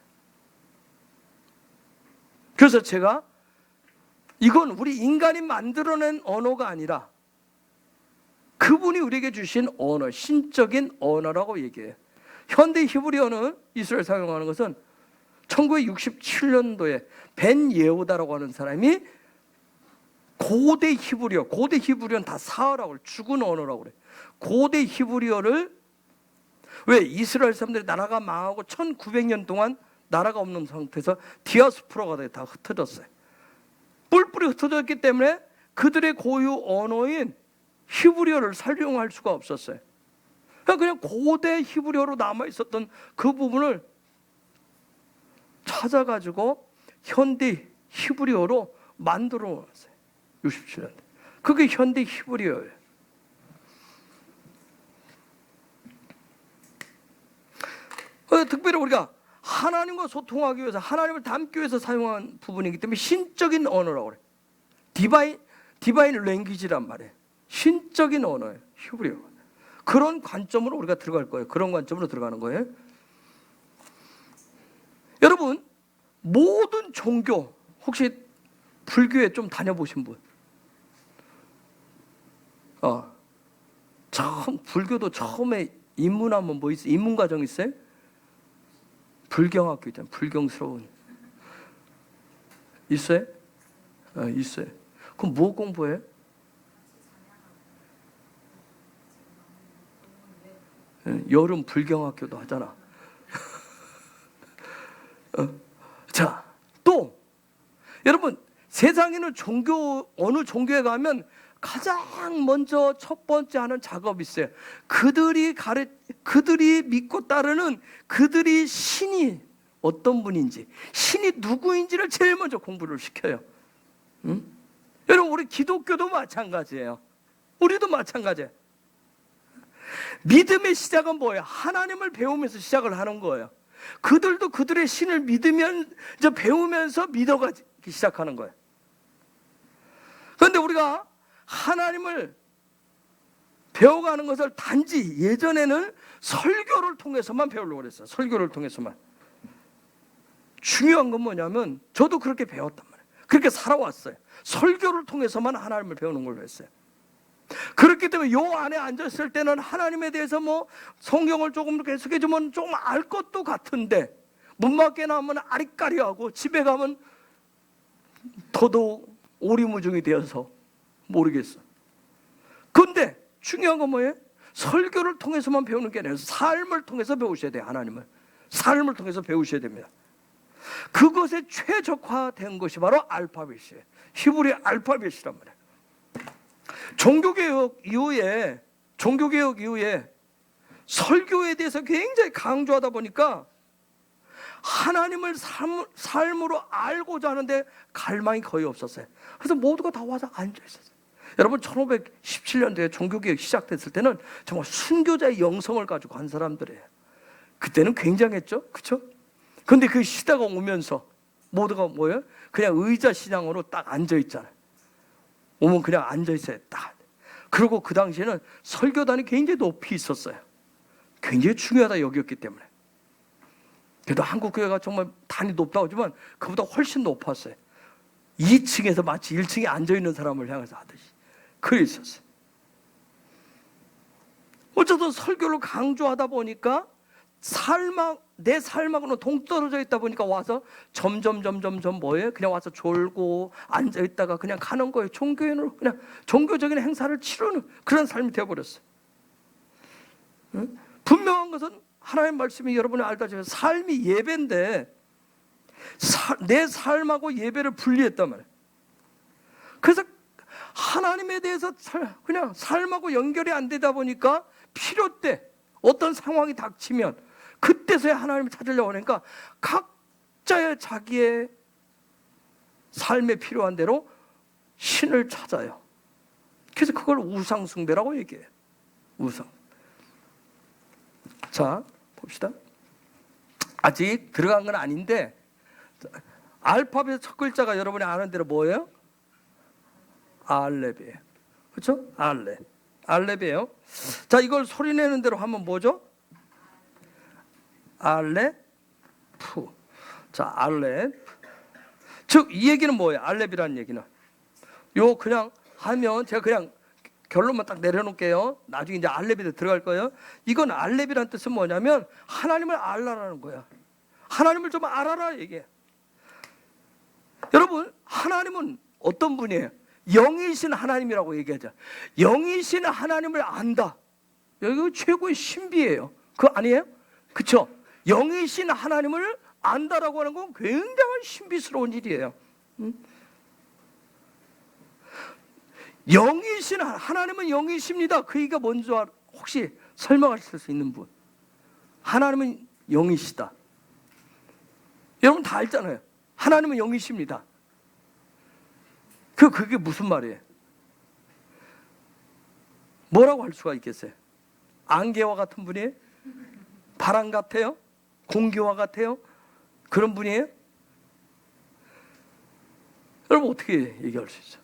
그래서 제가 이건 우리 인간이 만들어낸 언어가 아니라 그분이 우리에게 주신 언어, 신적인 언어라고 얘기해요. 현대 히브리어는 이스라엘 사용하는 것은 1967년도에 벤 예후다라고 하는 사람이 고대 히브리어는 다 사하라고 그래, 죽은 언어라고 그래. 고대 히브리어를, 왜 이스라엘 사람들이 나라가 망하고 1900년 동안 나라가 없는 상태에서 디아스포라가 다 흩어졌어요. 뿔뿔이 흩어졌기 때문에 그들의 고유 언어인 히브리어를 사용할 수가 없었어요. 그냥 고대 히브리어로 남아있었던 그 부분을 찾아가지고 현대 히브리어로 만들어 놨어요. 67년대. 그게 현대 히브리어예요. 특별히 우리가 하나님과 소통하기 위해서, 하나님을 닮기 위해서 사용한 부분이기 때문에 신적인 언어라고 그래요. 디바인 랭귀지란 말이에요. 신적인 언어예요, 히브리어. 그런 관점으로 우리가 들어갈 거예요. 그런 관점으로 들어가는 거예요. 여러분, 모든 종교, 혹시 불교에 좀 다녀보신 분? 불교도 처음에 입문하면 뭐 있어요? 입문과정 있어요? 불경학교 있잖아요. 불경스러운. 있어요? 있어요. 그럼 뭐 공부해요? 여름 불경학교도 하잖아. 자, 또 여러분, 세상에는 어느 종교에 가면 가장 먼저 첫 번째 하는 작업이 있어요. 그들이 믿고 따르는 그들이 신이 어떤 분인지, 신이 누구인지를 제일 먼저 공부를 시켜요. 여러분, 우리 기독교도 마찬가지예요. 우리도 마찬가지예요. 믿음의 시작은 뭐예요? 하나님을 배우면서 시작을 하는 거예요. 그들도 그들의 신을 배우면서 믿어가기 시작하는 거예요. 그런데 우리가 하나님을 배워가는 것을 단지 예전에는 설교를 통해서만 배우려고 그랬어요. 설교를 통해서만. 중요한 건 뭐냐면 저도 그렇게 배웠단 말이에요. 그렇게 살아왔어요. 설교를 통해서만 하나님을 배우는 걸로 했어요. 그렇기 때문에 요 안에 앉았을 때는 하나님에 대해서 뭐 성경을 조금 이렇게 해석해주면 조금 알 것도 같은데, 문 밖에 나오면 아리까리하고 집에 가면 더더욱 오리무중이 되어서 모르겠어. 그런데 중요한 건 뭐예요? 설교를 통해서만 배우는 게 아니라 삶을 통해서 배우셔야 돼요. 하나님을 삶을 통해서 배우셔야 됩니다. 그것에 최적화된 것이 바로 알파벳이에요. 히브리 알파벳이란 말이에요. 종교개혁 이후에 설교에 대해서 굉장히 강조하다 보니까 하나님을 삶으로 알고자 하는데 갈망이 거의 없었어요. 그래서 모두가 다 와서 앉아 있었어요. 여러분, 1517년도에 종교개혁 시작됐을 때는 정말 순교자의 영성을 가지고 간 사람들이에요. 그때는 굉장했죠, 그렇죠? 그런데 그 시대가 오면서 모두가 뭐예요? 그냥 의자 신앙으로 딱 앉아 있잖아요. 오면 그냥 앉아 있어요, 딱. 그리고 그 당시에는 설교단이 굉장히 높이 있었어요. 굉장히 중요하다 여겼기 때문에. 그래도 한국 교회가 정말 단이 높다고 하지만 그보다 훨씬 높았어요. 2층에서 마치 1층에 앉아있는 사람을 향해서 하듯이 그래 있었어요. 어쨌든 설교를 강조하다 보니까 내 삶하고는 동떨어져 있다 보니까 와서 점점 뭐예요? 그냥 와서 졸고 앉아있다가 그냥 가는 거예요. 종교인으로 그냥 종교적인 행사를 치르는 그런 삶이 되어버렸어요. 분명한 것은 하나님의 말씀이 여러분이 알다시피 삶이 예배인데 내 삶하고 예배를 분리했단 말이에요. 그래서 하나님에 대해서 그냥 삶하고 연결이 안 되다 보니까 필요 때 어떤 상황이 닥치면 그때서야 하나님을 찾으려고 하니까 각자의 자기의 삶에 필요한 대로 신을 찾아요. 그래서 그걸 우상숭배라고 얘기해요. 우상. 자, 봅시다. 아직 들어간 건 아닌데 알파벳 첫 글자가 여러분이 아는 대로 뭐예요? 알렙이에요. 그렇죠? 알렙. 알렙이에요. 자, 이걸 소리내는 대로 하면 뭐죠? 알렙 푸. 자, 알렙. 즉 이 얘기는 뭐예요? 알렙이라는 얘기는 요 그냥 하면 제가 그냥 결론만 딱 내려놓을게요. 나중에 이제 알렙이 들어갈 거예요. 이건 알렙이라는 뜻은 뭐냐면 하나님을 알라라는 거야. 하나님을 좀 알아라 이게. 여러분, 하나님은 어떤 분이에요? 영이신 하나님이라고 얘기하자. 영이신 하나님을 안다. 여기 최고의 신비예요. 그거 아니에요? 그렇죠? 영이신 하나님을 안다라고 하는 건 굉장히 신비스러운 일이에요. 영이신 하나님은 영이십니다. 그 얘기가 뭔지 혹시 설명하실 수 있는 분? 하나님은 영이시다. 여러분 다 알잖아요. 하나님은 영이십니다. 그게 무슨 말이에요? 뭐라고 할 수가 있겠어요? 안개와 같은 분이에요? 바람 같아요? 공기와 같아요? 그런 분이에요? 여러분 어떻게 얘기할 수 있어요?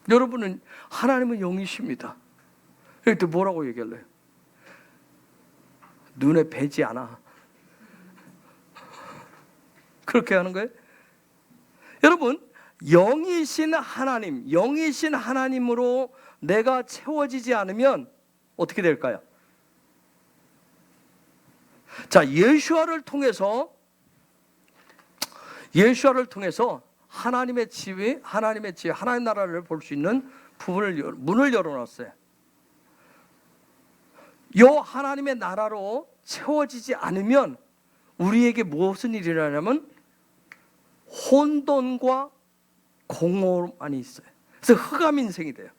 여러분은 하나님은 영이십니다. 여기 또 뭐라고 얘기할래요? 눈에 뵈지 않아. 그렇게 하는 거예요? 여러분, 영이신 하나님, 영이신 하나님으로 내가 채워지지 않으면 어떻게 될까요? 자, 예수아를 통해서 하나님의 지위, 하나님 나라를 볼 수 있는 문을 열어놨어요. 이 하나님의 나라로 채워지지 않으면 우리에게 무슨 일이 일어나냐면 혼돈과 공허만이 있어요. 그래서 흑암 인생이 돼요.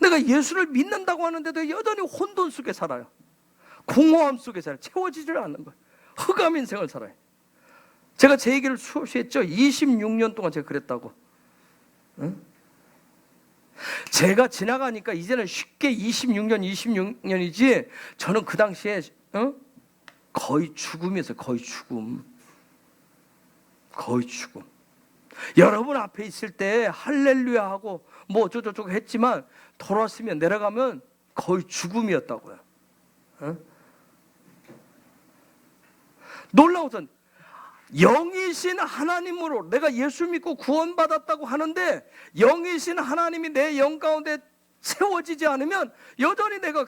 내가 예수를 믿는다고 하는데도 여전히 혼돈 속에 살아요. 공허함 속에 살아요. 채워지질 않는 거예요. 흑암 인생을 살아요. 제가 제 얘기를 수없이 했죠. 26년 동안 제가 그랬다고. 응? 제가 지나가니까 이제는 쉽게 26년이지 저는 그 당시에 거의 죽음이었어요. 거의 죽음. 여러분 앞에 있을 때 할렐루야 하고 뭐 어쩌고저쩌고 했지만 돌아왔으면 내려가면 거의 죽음이었다고요. 놀라워서 영이신 하나님으로 내가 예수 믿고 구원받았다고 하는데 영이신 하나님이 내 영 가운데 세워지지 않으면 여전히 내가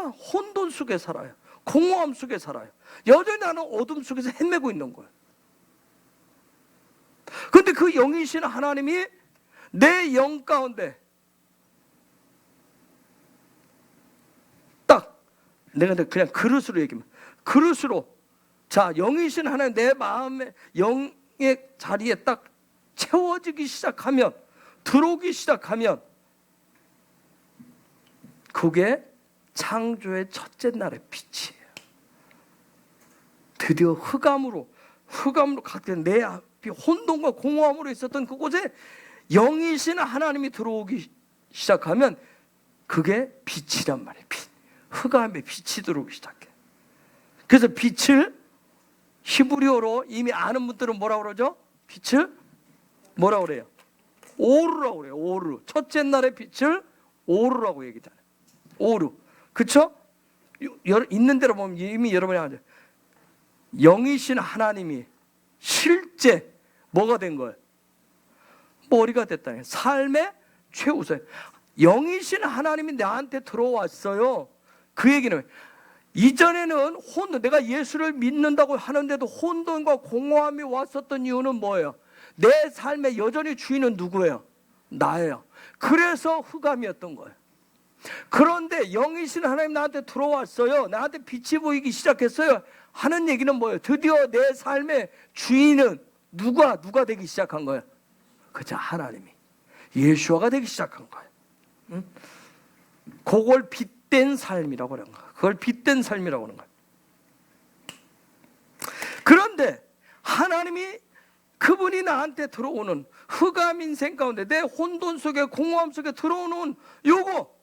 혼돈 속에 살아요. 공허함 속에 살아요. 여전히 나는 어둠 속에서 헤매고 있는 거예요. 그런데 그 영이신 하나님이 내 영 가운데 딱 내가 그냥 그릇으로 얘기하면 그릇으로 자, 영이신 하나님 내 마음의 영의 자리에 딱 채워지기 시작하면 들어오기 시작하면 그게 창조의 첫째 날의 빛이에요. 드디어 흑암으로 갔게 내 앞이 혼돈과 공허함으로 있었던 그곳에 영이신 하나님이 들어오기 시작하면 그게 빛이란 말이에요. 빛. 흑암에 빛이 들어오기 시작해. 그래서 빛을 히브리어로 이미 아는 분들은 뭐라고 그러죠? 빛을 뭐라고 그래요? 오르라고 그래요. 오르. 첫째 날의 빛을 오르라고 얘기잖아요. 오르. 그쵸? 있는 대로 보면 이미 여러분이 아죠. 영이신 하나님이 실제 뭐가 된 거예요? 머리가 됐다는 거예요. 삶의 최우선. 영이신 하나님이 나한테 들어왔어요. 그 얘기는 이전에는 혼돈, 내가 예수를 믿는다고 하는데도 혼돈과 공허함이 왔었던 이유는 뭐예요? 내 삶의 여전히 주인은 누구예요? 나예요. 그래서 흑암이었던 거예요. 그런데 영이신 하나님 나한테 들어왔어요. 나한테 빛이 보이기 시작했어요. 하는 얘기는 뭐예요? 드디어 내 삶의 주인은 누가 되기 시작한 거예요? 그죠? 하나님이. 예수아가 되기 시작한 거예요. 응? 그걸 빛된 삶이라고 하는 거예요. 그걸 빛된 삶이라고 하는 거예요. 그런데 하나님이 그분이 나한테 들어오는 흑암 인생 가운데 내 혼돈 속에 공허함 속에 들어오는 요거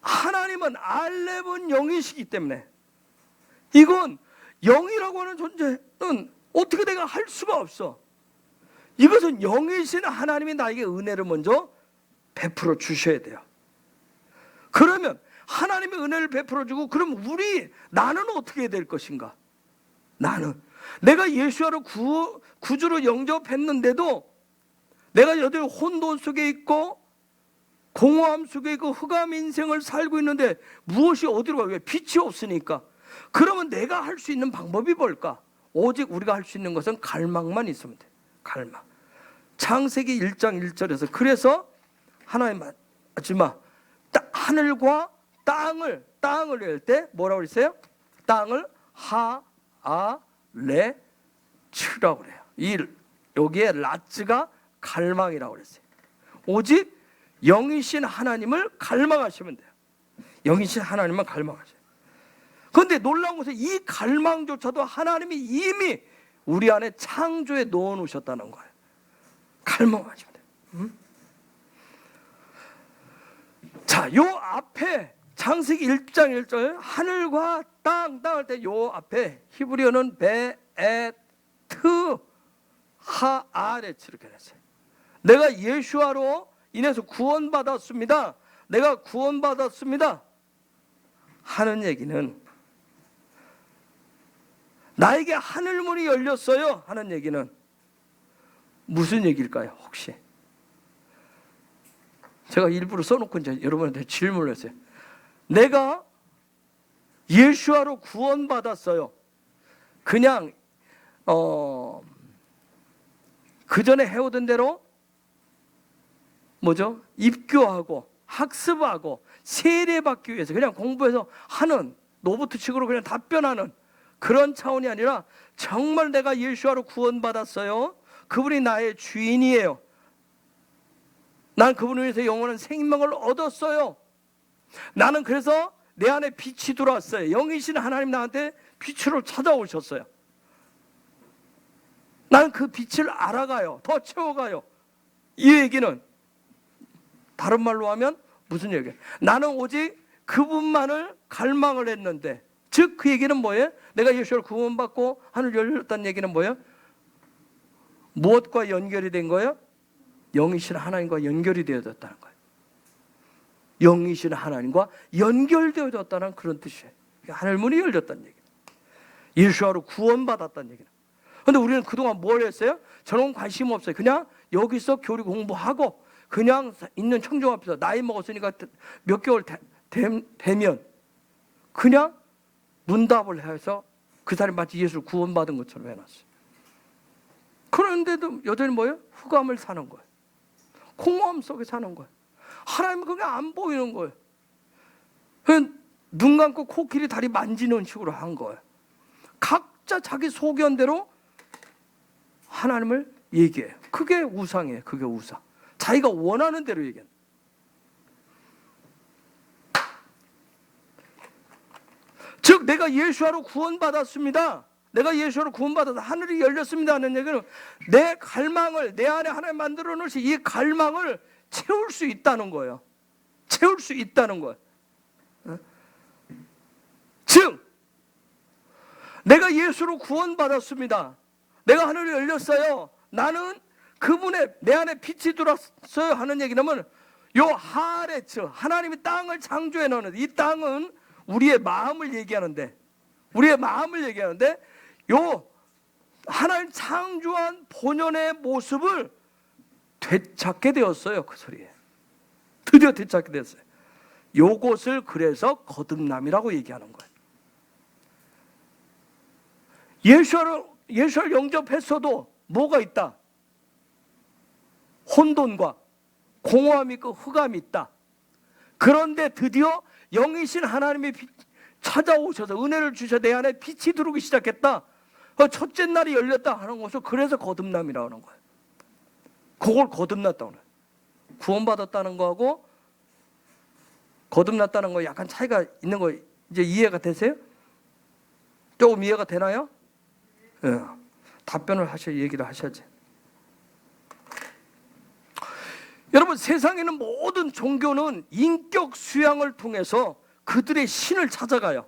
하나님은 알렙은 영이시기 때문에 이건 영이라고 하는 존재는 어떻게 내가 할 수가 없어. 이것은 영이신 하나님이 나에게 은혜를 먼저 베풀어 주셔야 돼요. 그러면 하나님이 은혜를 베풀어 주고, 그럼 나는 어떻게 해야 될 것인가? 나는 내가 예수와를 구주로 영접했는데도 내가 여전히 혼돈 속에 있고 공허함 속에 있고 흑암 인생을 살고 있는데 무엇이 어디로 가요? 빛이 없으니까. 그러면 내가 할 수 있는 방법이 뭘까? 오직 우리가 할 수 있는 것은 갈망만 있으면 돼. 갈망. 창세기 1장 1절에서 그래서 하나님 마지막 하늘과 땅을 낼 때 뭐라고 그랬어요? 땅을 하아레츠라고 그래요. 여기에 라츠가 갈망이라고 그랬어요. 오직 영이신 하나님을 갈망하시면 돼요. 영이신 하나님만 갈망하세요. 그런데 놀라운 것은 이 갈망조차도 하나님이 이미 우리 안에 창조에 넣어놓으셨다는 거예요. 갈망하시면 돼요. 자, 요 앞에 창세기 1장 1절 하늘과 땅 할 때 요 앞에 히브리어는 베에트 하아레츠 이렇게 했어요. 내가 예수와로 인해서 구원받았습니다. 내가 구원받았습니다 하는 얘기는, 나에게 하늘문이 열렸어요 하는 얘기는 무슨 얘기일까요? 혹시 제가 일부러 써놓고 이제 여러분한테 질문을 했어요. 내가 예수와로 구원받았어요. 그냥 그 전에 해오던 대로 뭐죠? 입교하고 학습하고 세례받기 위해서 그냥 공부해서 하는 로봇식으로 그냥 답변하는 그런 차원이 아니라, 정말 내가 예수와로 구원받았어요. 그분이 나의 주인이에요. 난 그분을 위해서 영원한 생명을 얻었어요. 나는 그래서 내 안에 빛이 들어왔어요. 영이신 하나님 나한테 빛으로 찾아오셨어요. 나는 그 빛을 알아가요. 더 채워가요. 이 얘기는 다른 말로 하면 무슨 얘기예요? 나는 오직 그분만을 갈망을 했는데, 즉 그 얘기는 뭐예요? 내가 예수를 구원받고 하늘 열렸다는 얘기는 뭐예요? 무엇과 연결이 된 거예요? 영이신 하나님과 연결이 되어졌다는 거예요. 영이신 하나님과 연결되어졌다는 그런 뜻이에요. 하늘문이 열렸다는 얘기예요. 예수로 구원받았다는 얘기예요. 그런데 우리는 그동안 뭘 했어요? 저런 관심 없어요. 그냥 여기서 교리 공부하고 그냥 있는 청중 앞에서 나이 먹었으니까 몇 개월 되면 그냥 문답을 해서 그 사람이 마치 예수를 구원받은 것처럼 해놨어요. 그런데도 여전히 뭐예요? 흑암을 사는 거예요. 공허함 속에 사는 거예요. 하나님은 그게 안 보이는 거예요. 그냥 눈 감고 코끼리 다리 만지는 식으로 한 거예요. 각자 자기 소견대로 하나님을 얘기해요. 그게 우상이에요. 그게 우상. 자기가 원하는 대로 얘기해요. 즉 내가 예수로 구원받았습니다. 내가 예수로 구원받아서 하늘이 열렸습니다 하는 얘기는, 내 갈망을, 내 안에 하나님 만들어 놓으신 이 갈망을 채울 수 있다는 거예요. 채울 수 있다는 거예요. 즉 내가 예수로 구원받았습니다. 내가 하늘이 열렸어요. 나는 그분의 내 안에 빛이 들어왔어요 하는 얘기는, 요 하레츠, 하나님이 땅을 창조해 놓는 이 땅은 우리의 마음을 얘기하는데, 요 하나님 창조한 본연의 모습을 되찾게 되었어요. 그 소리에 드디어 되찾게 되었어요. 요것을 그래서 거듭남이라고 얘기하는 거예요. 예수를 영접했어도 뭐가 있다? 혼돈과 공허함이 있고 흑암이 있다. 그런데 드디어 영이신 하나님이 찾아오셔서 은혜를 주셔서 내 안에 빛이 들어오기 시작했다. 첫째 날이 열렸다 하는 것을 그래서 거듭남이라고 하는 거예요. 그걸 거듭났다고 해요. 구원받았다는 거하고 거듭났다는 거 약간 차이가 있는 거 이제 이해가 되세요? 조금 이해가 되나요? 예. 답변을 얘기를 하셔야지. 여러분, 세상에는 모든 종교는 인격 수양을 통해서 그들의 신을 찾아가요.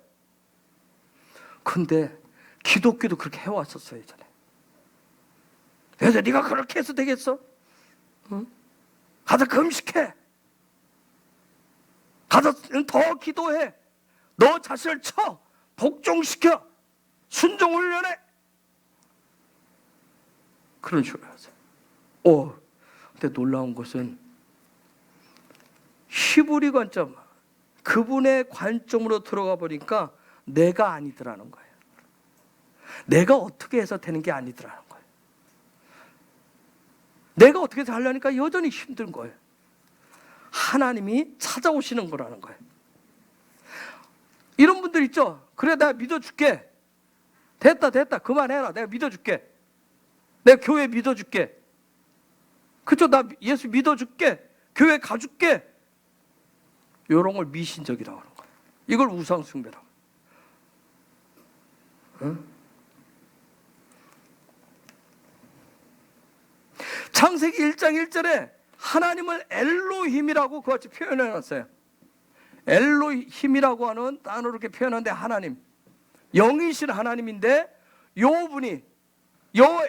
근데 기독교도 그렇게 해왔었어요, 예전에. 그래서 네가 그렇게 해서 되겠어? 응? 가서 금식해. 가서 더 기도해. 너 자신을 쳐. 복종시켜. 순종 훈련해. 그런 식으로 하세요. 근데 놀라운 것은 히브리 관점, 그분의 관점으로 들어가 보니까 내가 아니더라는 거예요. 내가 어떻게 해서 되는 게 아니더라는 거예요. 내가 어떻게 해서 하려니까 여전히 힘든 거예요. 하나님이 찾아오시는 거라는 거예요. 이런 분들 있죠. 그래, 내가 믿어줄게. 됐다 그만해라. 내가 믿어줄게. 내가 교회 믿어줄게. 그쵸, 나 예수 믿어줄게. 교회 가줄게. 이런 걸 미신적이라고 하는 거예요. 이걸 우상숭배라고. 응? 창세기 1장 1절에 하나님을 엘로힘이라고 그같이 표현해놨어요. 엘로힘이라고 하는 단어로 이렇게 표현하는데, 하나님, 영이신 하나님인데, 요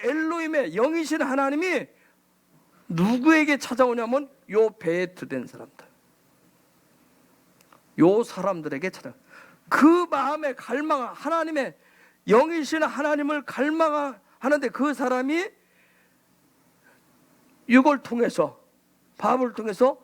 엘로힘의 영이신 하나님이 누구에게 찾아오냐면 요 베트된 사람들, 요 사람들에게 그 마음에 갈망, 하나님의 영이신 하나님을 갈망하는데, 그 사람이 이걸 통해서, 밥을 통해서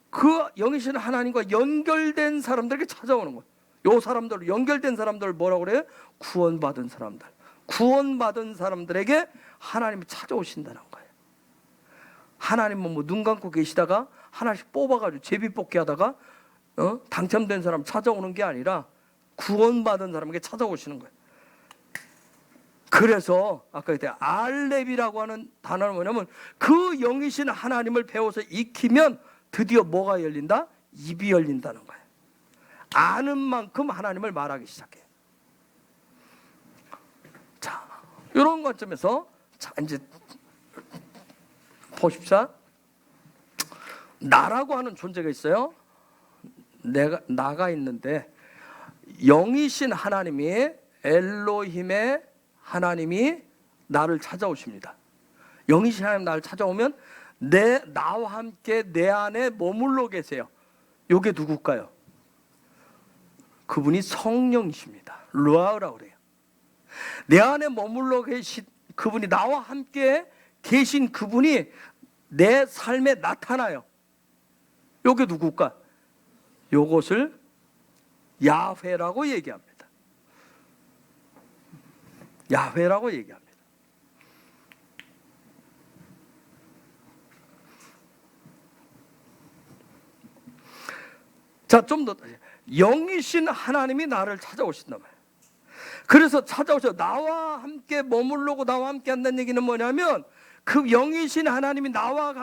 그 영이신 하나님과 연결된 사람들에게 찾아오는 거예요. 요 사람들, 연결된 사람들을 뭐라고 그래요? 구원받은 사람들. 구원받은 사람들에게 하나님이 찾아오신다는 거예요. 하나님은 뭐 눈 감고 계시다가 하나씩 뽑아가지고 제비뽑기 하다가 당첨된 사람 찾아오는 게 아니라 구원받은 사람에게 찾아오시는 거예요. 그래서 아까 그때 알렙이라고 하는 단어는 뭐냐면, 그 영이신 하나님을 배워서 익히면 드디어 뭐가 열린다? 입이 열린다는 거예요. 아는 만큼 하나님을 말하기 시작해요. 자, 이런 관점에서 자, 이제 보십시오. 나라고 하는 존재가 있어요. 나가 있는데, 영이신 하나님이, 엘로힘의 하나님이 나를 찾아오십니다. 영이신 하나님 나를 찾아오면 나와 함께 내 안에 머물러 계세요. 이게 누굴까요? 그분이 성령이십니다. 루아우라고 그래요. 내 안에 머물러 계신 그분이, 나와 함께 계신 그분이 내 삶에 나타나요. 이게 누굴까? 이것을 야훼라고 얘기합니다. 야훼라고 얘기합니다. 자, 좀 더, 영이신 하나님이 나를 찾아오신단 말이에요. 그래서 찾아오셔. 나와 함께 머물러고 나와 함께 한다는 얘기는 뭐냐면, 그 영이신 하나님이 나와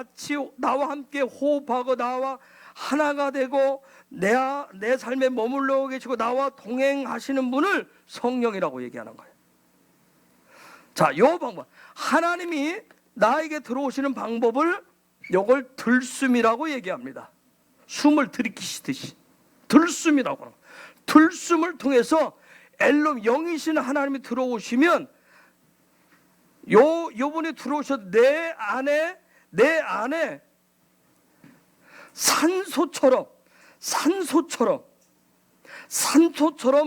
함께 호흡하고 나와 하나가 되고 내 삶에 머물러 계시고 나와 동행하시는 분을 성령이라고 얘기하는 거예요. 자, 요 방법, 하나님이 나에게 들어오시는 방법을 요걸 들숨이라고 얘기합니다. 숨을 들이키시듯이 들숨이라고 합니다. 들숨을 통해서 영이신 하나님이 들어오시면, 요분이 들어오셔서 내 안에 산소처럼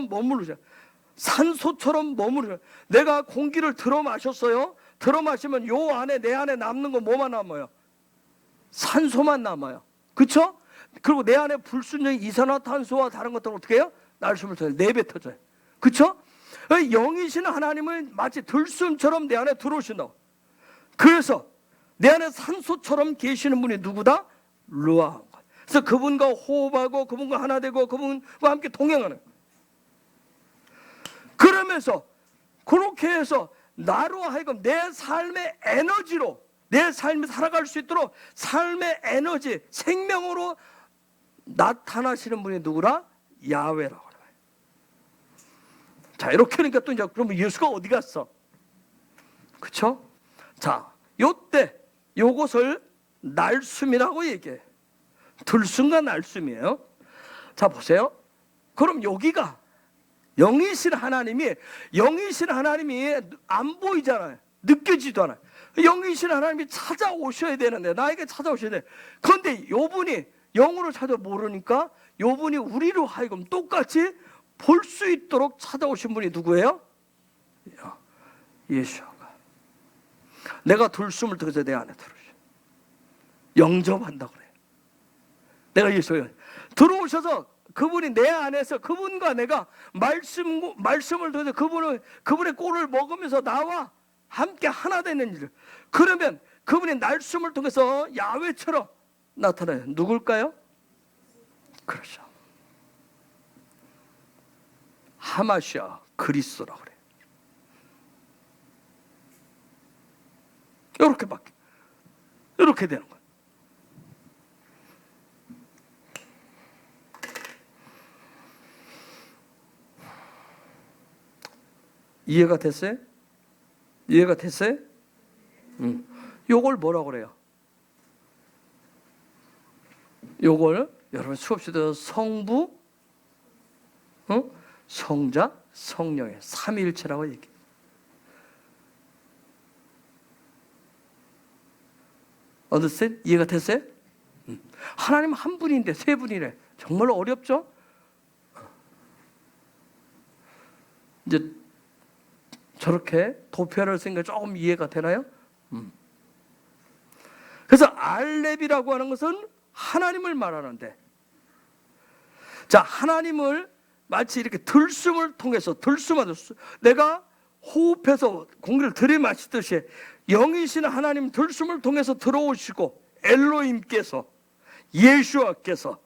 머무르죠. 산소처럼 머무르죠. 내가 공기를 들어 마셨어요. 들어 마시면 내 안에 남는 건 뭐만 남아요? 산소만 남아요. 그렇죠? 그리고 내 안에 불순종의 이산화탄소와 다른 것들은 어떻게 해요? 날숨을 통해 내뱉어져요. 그렇죠? 영이신 하나님은 마치 들숨처럼 내 안에 들어오신다고. 그래서 내 안에 산소처럼 계시는 분이 누구다? 루아. 그래서 그분과 호흡하고 그분과 하나 되고 그분과 함께 동행하는. 그러면서 그렇게 해서 나로 하여금 내 삶의 에너지로, 내 삶이 살아갈 수 있도록 삶의 에너지, 생명으로 나타나시는 분이 누구라? 야훼라고 하는 거예요. 자, 이렇게 하니까 또 이제 그러면 예수가 어디 갔어? 그렇죠? 자, 요때 요것을 날숨이라고 얘기해요. 들숨과 날숨이에요. 자, 보세요. 그럼 여기가 영이신 하나님이 안 보이잖아요. 느껴지도 않아요. 영이신 하나님이 찾아오셔야 되는데, 나에게 찾아오셔야 돼. 그런데 요분이 영으로 찾아 모르니까 요분이 우리로 하여금 똑같이 볼 수 있도록 찾아오신 분이 누구예요? 예수가. 내가 들숨을 통해서 내 안에 들어오셔. 영접한다고 그래요. 내가 예수가 들어오셔서 그분이 내 안에서 그분과 내가 말씀을 통해서 그분의 꼴을 먹으면서 나와 함께 하나 되는 일. 그러면 그분이 말씀을 통해서 야훼처럼 나타나요. 누굴까요? 그렇죠. 하마시아 그리스도라고 그래요. 이렇게 바뀌어. 이렇게 되는 거예요. 이해가 됐어요? 이해가 됐어요? 요걸 뭐라고 그래요? 요걸 여러분 수업 시간에 성부, 성자, 성령의 삼위일체라고 얘기해요. 어떠세요? 이해가 됐어요? 하나님 한 분인데 세 분이래. 정말 어렵죠? 이제 저렇게 도표를 쓴 게 조금 이해가 되나요? 그래서 알렙이라고 하는 것은 하나님을 말하는데, 자, 하나님을 마치 이렇게 들숨을 통해서 내가 호흡해서 공기를 들이마시듯이 영이신 하나님 들숨을 통해서 들어오시고, 엘로힘께서, 예수와께서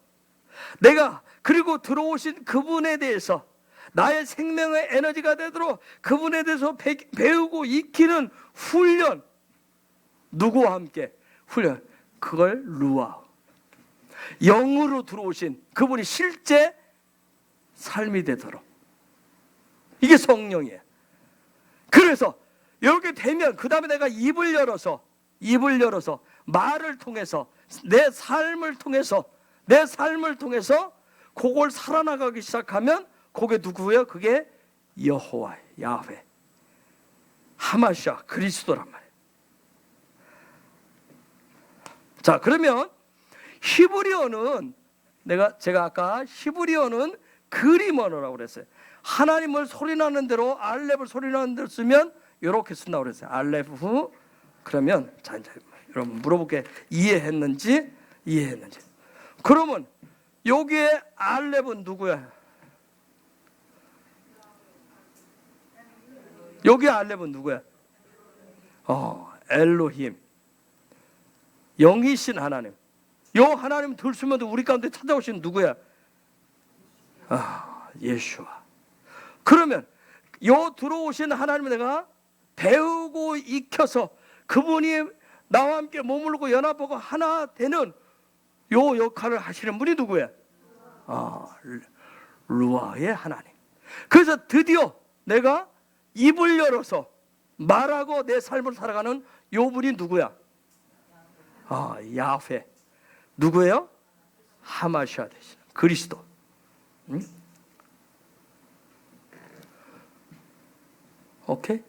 내가 그리고 들어오신 그분에 대해서 나의 생명의 에너지가 되도록 그분에 대해서 배우고 익히는 훈련. 누구와 함께? 훈련. 그걸 루아. 영으로 들어오신 그분이 실제 삶이 되도록. 이게 성령이에요. 그래서 이렇게 되면 그 다음에 내가 입을 열어서 말을 통해서 내 삶을 통해서 그걸 살아나가기 시작하면 그게 누구예요? 그게 여호와, 야훼, 하마시아, 그리스도란 말이에요. 자, 그러면 히브리어는 제가 아까 히브리어는 그림 언어라고 그랬어요. 하나님을 소리나는 대로 알렙을 소리나는 대로 쓰면 이렇게 쓴다고 그랬어요. 알렙 그러면 자, 이제 여러분 물어볼게. 이해했는지. 그러면 여기에 알렙은 누구야? 여기 알렙은 누구야? 엘로힘. 영이신 하나님. 요 하나님 들수면도 우리 가운데 찾아오신 누구야? 예수와. 그러면 요 들어오신 하나님을 내가 배우고 익혀서 그분이 나와 함께 머물고 연합하고 하나 되는 요 역할을 하시는 분이 누구야? 루아의 하나님. 그래서 드디어 내가 입을 열어서 말하고 내 삶을 살아가는 요 분이 누구야? 야훼. 누구예요? 하마시아 되시는 그리스도. 응? 오케이?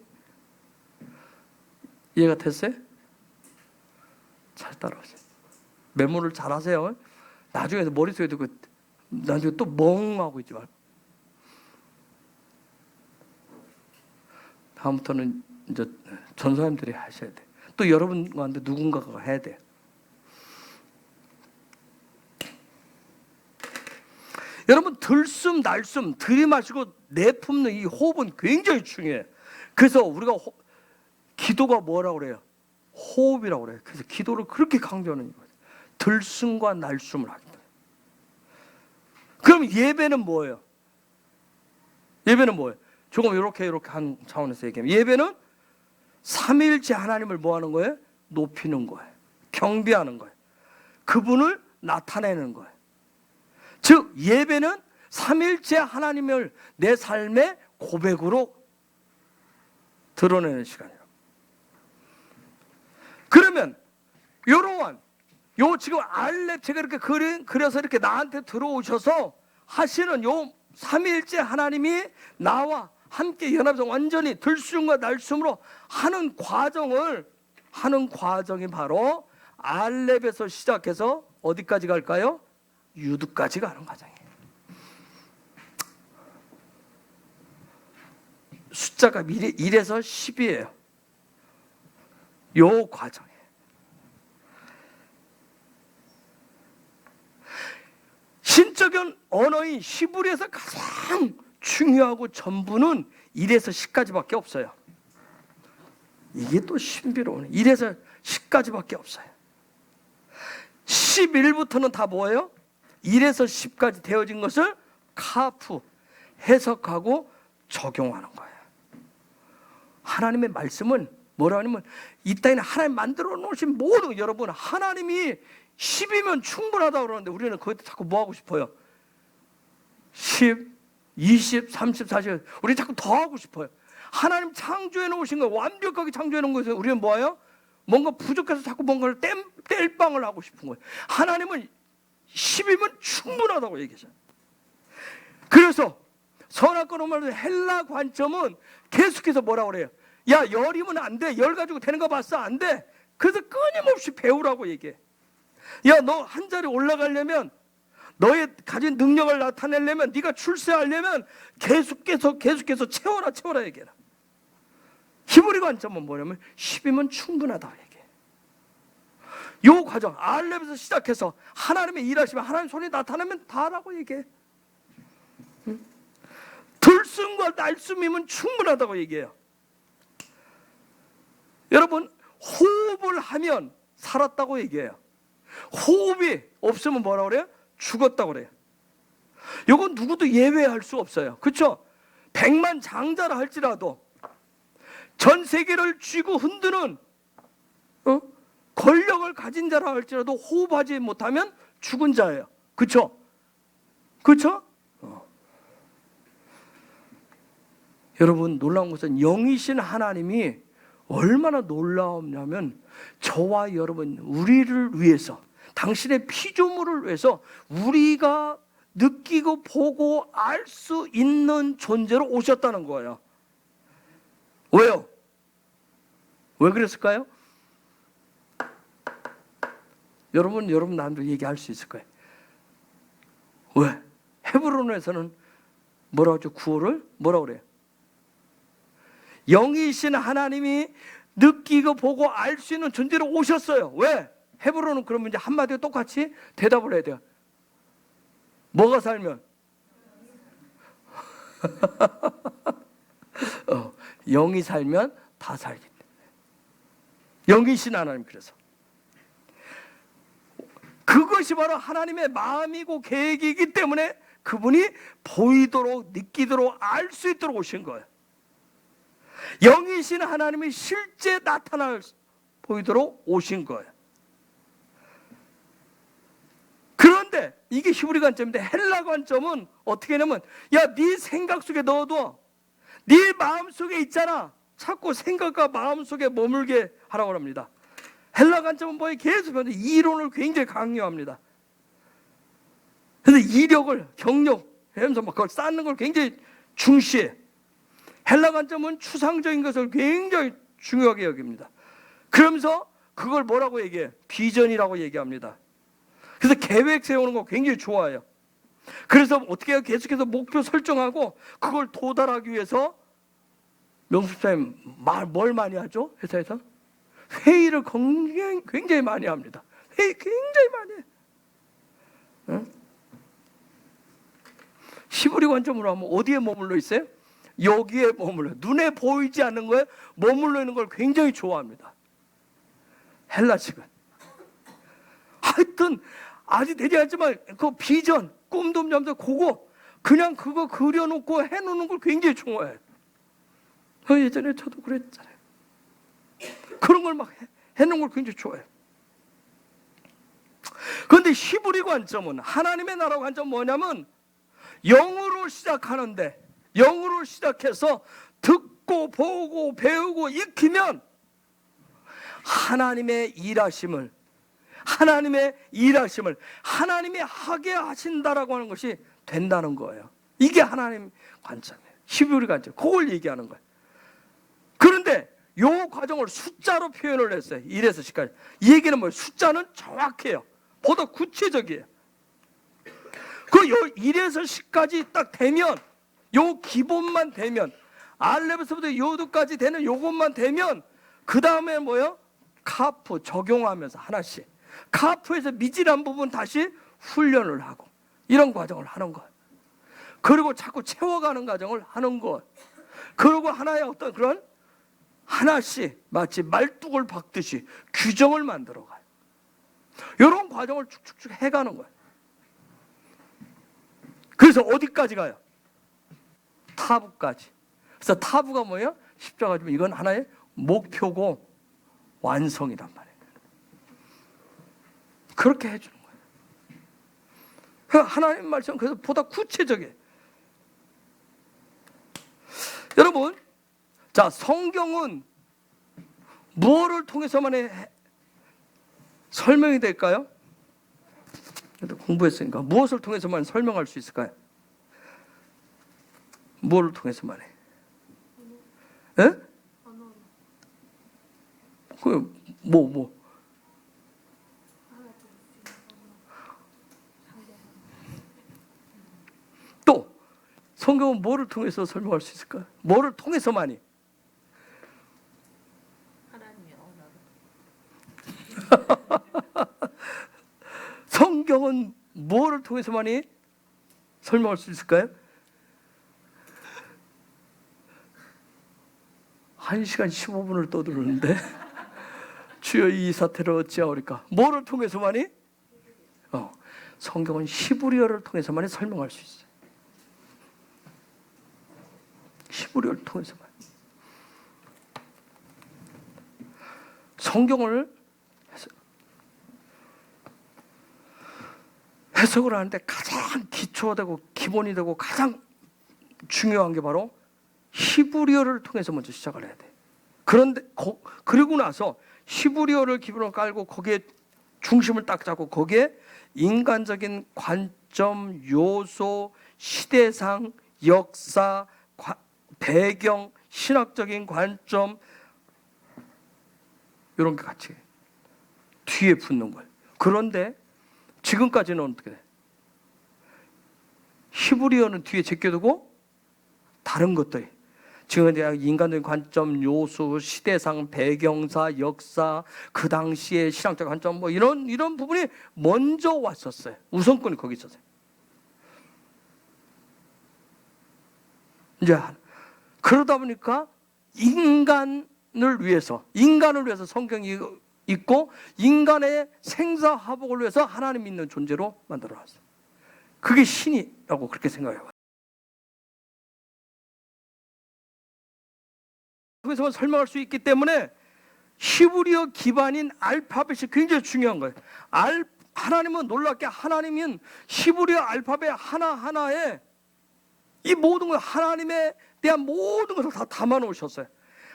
이해가 됐어요? 잘 따라오세요. 메모를 잘 하세요. 나중에 머릿속에 두고 나중에 또 멍하고 있지 말고. 다음부터는 이제 전사님들이 하셔야 돼. 또 여러분한테 누군가가 해야 돼. 여러분 들숨 날숨 들이마시고 내품는 이 호흡은 굉장히 중요해요. 그래서 우리가 기도가 뭐라고 그래요? 호흡이라고 그래요. 그래서 기도를 그렇게 강조하는 거예요. 들숨과 날숨을 하기 때문에. 그럼 예배는 뭐예요? 조금 이렇게 한 차원에서 얘기하면 예배는 삼위일체 하나님을 뭐 하는 거예요? 높이는 거예요. 경배하는 거예요. 그분을 나타내는 거예요. 즉 예배는 삼위일체 하나님을 내 삶의 고백으로 드러내는 시간이에요. 그러면 요러한 지금 알렙 제가 이렇게 그려서 이렇게 나한테 들어오셔서 하시는 요 삼위일체 하나님이 나와 함께 연합해서 완전히 들숨과 날숨으로 하는 과정이 바로 알렙에서 시작해서 어디까지 갈까요? 유드까지 가는 과정이에요. 숫자가 1에서 10이에요. 요 과정이에요. 신적인 언어인 히브리에서 가장 중요하고 전부는 1에서 10까지밖에 없어요. 이게 또 신비로운 1에서 10까지밖에 없어요. 11부터는 다 뭐예요? 1에서 10까지 되어진 것을 카프, 해석하고 적용하는 거예요. 하나님의 말씀은 뭐라 하냐면 이 땅에는 하나님 만들어 놓으신 모든, 여러분 하나님이 10이면 충분하다고 그러는데 우리는 거기다 자꾸 뭐 하고 싶어요? 10, 20, 30, 40 우리 자꾸 더 하고 싶어요. 하나님 창조해 놓으신 거 완벽하게 창조해 놓은 거에서 우리는 뭐예요? 뭔가 부족해서 자꾸 뭔가를 뗄빵을 하고 싶은 거예요. 하나님은 10이면 충분하다고 얘기하죠. 그래서 선악과 노말의 헬라 관점은 계속해서 뭐라고 그래요? 야, 열이면 안 돼. 열 가지고 되는 거 봤어? 안 돼. 그래서 끊임없이 배우라고 얘기해. 야, 너 한 자리 올라가려면, 너의 가진 능력을 나타내려면, 네가 출세하려면 계속해서 채워라 얘기해라. 히브리 관점은 뭐냐면 10이면 충분하다고 얘기해. 요 과정 알렙에서 시작해서 하나님의 일하시면 하나님 손이 나타나면 다라고 얘기해. 들숨과 날숨이면 충분하다고 얘기해요. 여러분 호흡을 하면 살았다고 얘기해요. 호흡이 없으면 뭐라고 그래요? 죽었다고 그래요. 이건 누구도 예외할 수 없어요. 그렇죠? 백만장자라 할지라도 전 세계를 쥐고 흔드는 권력을 가진 자라 할지라도 호흡하지 못하면 죽은 자예요. 그렇죠? 그렇죠? 여러분 놀라운 것은 영이신 하나님이 얼마나 놀라웠냐면 저와 여러분 우리를 위해서 당신의 피조물을 위해서 우리가 느끼고 보고 알 수 있는 존재로 오셨다는 거예요. 왜요? 왜 그랬을까요? 여러분 나도 얘기할 수 있을 거예요. 왜? 헤브론에서는 뭐라고 하죠? 구호를 뭐라고 그래요? 영이신 하나님이 느끼고 보고 알 수 있는 존재로 오셨어요. 왜? 헤브론은 그러면 이제 한마디로 똑같이 대답을 해야 돼요. 뭐가 살면? 영이 살면 다 살기 때문에. 영이신 하나님. 그래서 그것이 바로 하나님의 마음이고 계획이기 때문에 그분이 보이도록 느끼도록 알 수 있도록 오신 거예요. 영이신 하나님이 실제 나타날 보이도록 오신 거예요. 그런데 이게 히브리 관점인데 헬라 관점은 어떻게 하냐면 야, 네 생각 속에 넣어둬. 네 마음 속에 있잖아. 자꾸 생각과 마음 속에 머물게 하라고 합니다. 헬라 관점은 뭐예요? 계속 이론을 굉장히 강요합니다. 그래서 이력을 경력 하면서 막 그걸 쌓는 걸 굉장히 중시해. 헬라 관점은 추상적인 것을 굉장히 중요하게 여깁니다. 그러면서 그걸 뭐라고 얘기해? 비전이라고 얘기합니다. 그래서 계획 세우는 거 굉장히 좋아해요. 그래서 어떻게 해요? 계속해서 목표 설정하고 그걸 도달하기 위해서 명수사님 뭘 많이 하죠? 회사에서? 회의를 굉장히 많이 합니다. 회의 굉장히 많이 해. 응? 히브리 관점으로 하면 어디에 머물러 있어요? 여기에 머물러. 눈에 보이지 않는 거에 머물러 있는 걸 굉장히 좋아합니다. 헬라식은. 하여튼 아직 되지 않지만 그 비전, 꿈도 없는데 그거 그려놓고 해놓는 걸 굉장히 좋아해요. 예전에 저도 그랬잖아요. 그런 걸 막 해놓은 걸 굉장히 좋아해요. 그런데 히브리 관점은 하나님의 나라 관점은 뭐냐면 영으로 시작하는데 영으로 시작해서 듣고 보고 배우고 익히면 하나님의 일하심을 하나님이 하게 하신다라고 하는 것이 된다는 거예요. 이게 하나님 관점이에요. 히브리 관점. 그걸 얘기하는 거예요. 그런데 요 과정을 숫자로 표현을 했어요. 1에서 10까지. 이 얘기는 뭐예요? 숫자는 정확해요. 보다 구체적이에요. 그 요 1에서 10까지 딱 되면, 요 기본만 되면, 알렙에서부터 요드까지 되는 요것만 되면, 그 다음에 뭐예요? 카프 적용하면서 하나씩. 카프에서 미진한 부분 다시 훈련을 하고, 이런 과정을 하는 거예요. 그리고 자꾸 채워가는 과정을 하는 거예요. 그리고 하나의 어떤 그런 하나씩 마치 말뚝을 박듯이 규정을 만들어 가요. 이런 과정을 쭉쭉쭉 해가는 거예요. 그래서 어디까지 가요? 타부까지. 그래서 타부가 뭐예요? 십자가 지면 이건 하나의 목표고 완성이란 말이에요. 그렇게 해주는 거예요. 하나님 말씀 그래서 보다 구체적이에요. 여러분, 자, 성경은 무엇을 통해서만 설명이 될까요? 공부했으니까 무엇을 통해서만 설명할 수 있을까요? 무엇을 통해서만 해? 예? 뭐? 또 성경은 뭐를 통해서 설명할 수 있을까요? 뭐를 통해서만이? 하나님의 언어로. 성경은 뭐를 통해서만이 설명할 수 있을까요? 1시간 15분을 떠드는데 주여 이 사태를 어찌하오리까? 뭐를 통해서만이? 성경은 히브리어를 통해서만이 설명할 수 있어요. 히브리어를 통해서만. 성경을 해석을 하는데 가장 기초되고 기본이 되고 가장 중요한 게 바로 히브리어를 통해서 먼저 시작을 해야 돼. 그런데 그리고 나서 히브리어를 기본으로 깔고 거기에 중심을 딱 잡고 거기에 인간적인 관점, 요소, 시대상, 역사, 배경, 신학적인 관점 이런 게 같이 뒤에 붙는 거예요. 그런데 지금까지는 어떻게 돼? 히브리어는 뒤에 제껴두고 다른 것들이 지금 인간적인 관점, 요소, 시대상, 배경사, 역사, 그 당시의 신학적 관점 뭐 이런 부분이 먼저 왔었어요. 우선권이 거기 있었어요. 이제 그러다 보니까 인간을 위해서 성경이 있고 인간의 생사화복을 위해서 하나님 있는 존재로 만들어놨어요. 그게 신이라고 그렇게 생각해요. 그래서 설명할 수 있기 때문에 히브리어 기반인 알파벳이 굉장히 중요한 거예요. 하나님은 놀랍게 하나님은 히브리어 알파벳 하나하나에 이 모든 걸 하나님에 대한 모든 것을 다 담아 놓으셨어요.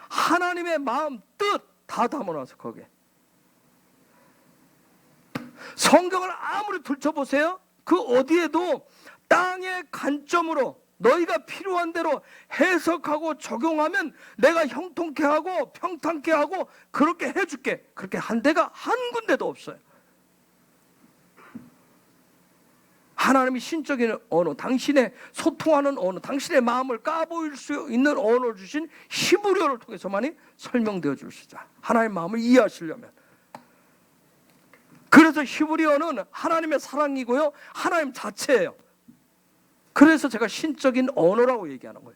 하나님의 마음, 뜻 다 담아 놨어요. 거기에. 성경을 아무리 들춰보세요. 그 어디에도 땅의 관점으로 너희가 필요한 대로 해석하고 적용하면 내가 형통케 하고 평탄케 하고 그렇게 해줄게. 그렇게 한 데가 한 군데도 없어요. 하나님이 신적인 언어, 당신의 소통하는 언어, 당신의 마음을 까보일 수 있는 언어를 주신 히브리어를 통해서만이 설명되어 줄 수 있다. 하나님의 마음을 이해하시려면. 그래서 히브리어는 하나님의 사랑이고요. 하나님 자체예요. 그래서 제가 신적인 언어라고 얘기하는 거예요.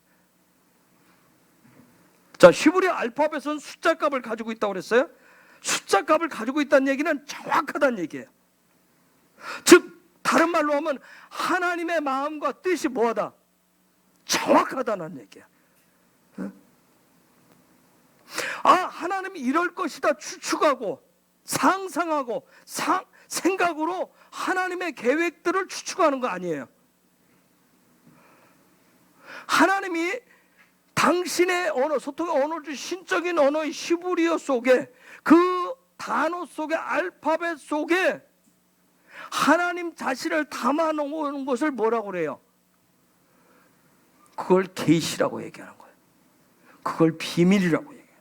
자, 히브리어 알파벳은 숫자 값을 가지고 있다고 그랬어요. 숫자 값을 가지고 있다는 얘기는 정확하다는 얘기예요. 즉 다른 말로 하면 하나님의 마음과 뜻이 뭐하다? 정확하다는 얘기야. 하나님이 이럴 것이다 추측하고 상상하고 생각으로 하나님의 계획들을 추측하는 거 아니에요. 하나님이 당신의 언어, 소통의 언어 중 신적인 언어의 히브리어 속에 그 단어 속에 알파벳 속에 하나님 자신을 담아놓은 것을 뭐라고 그래요? 그걸 계시라고 얘기하는 거예요. 그걸 비밀이라고 얘기해요.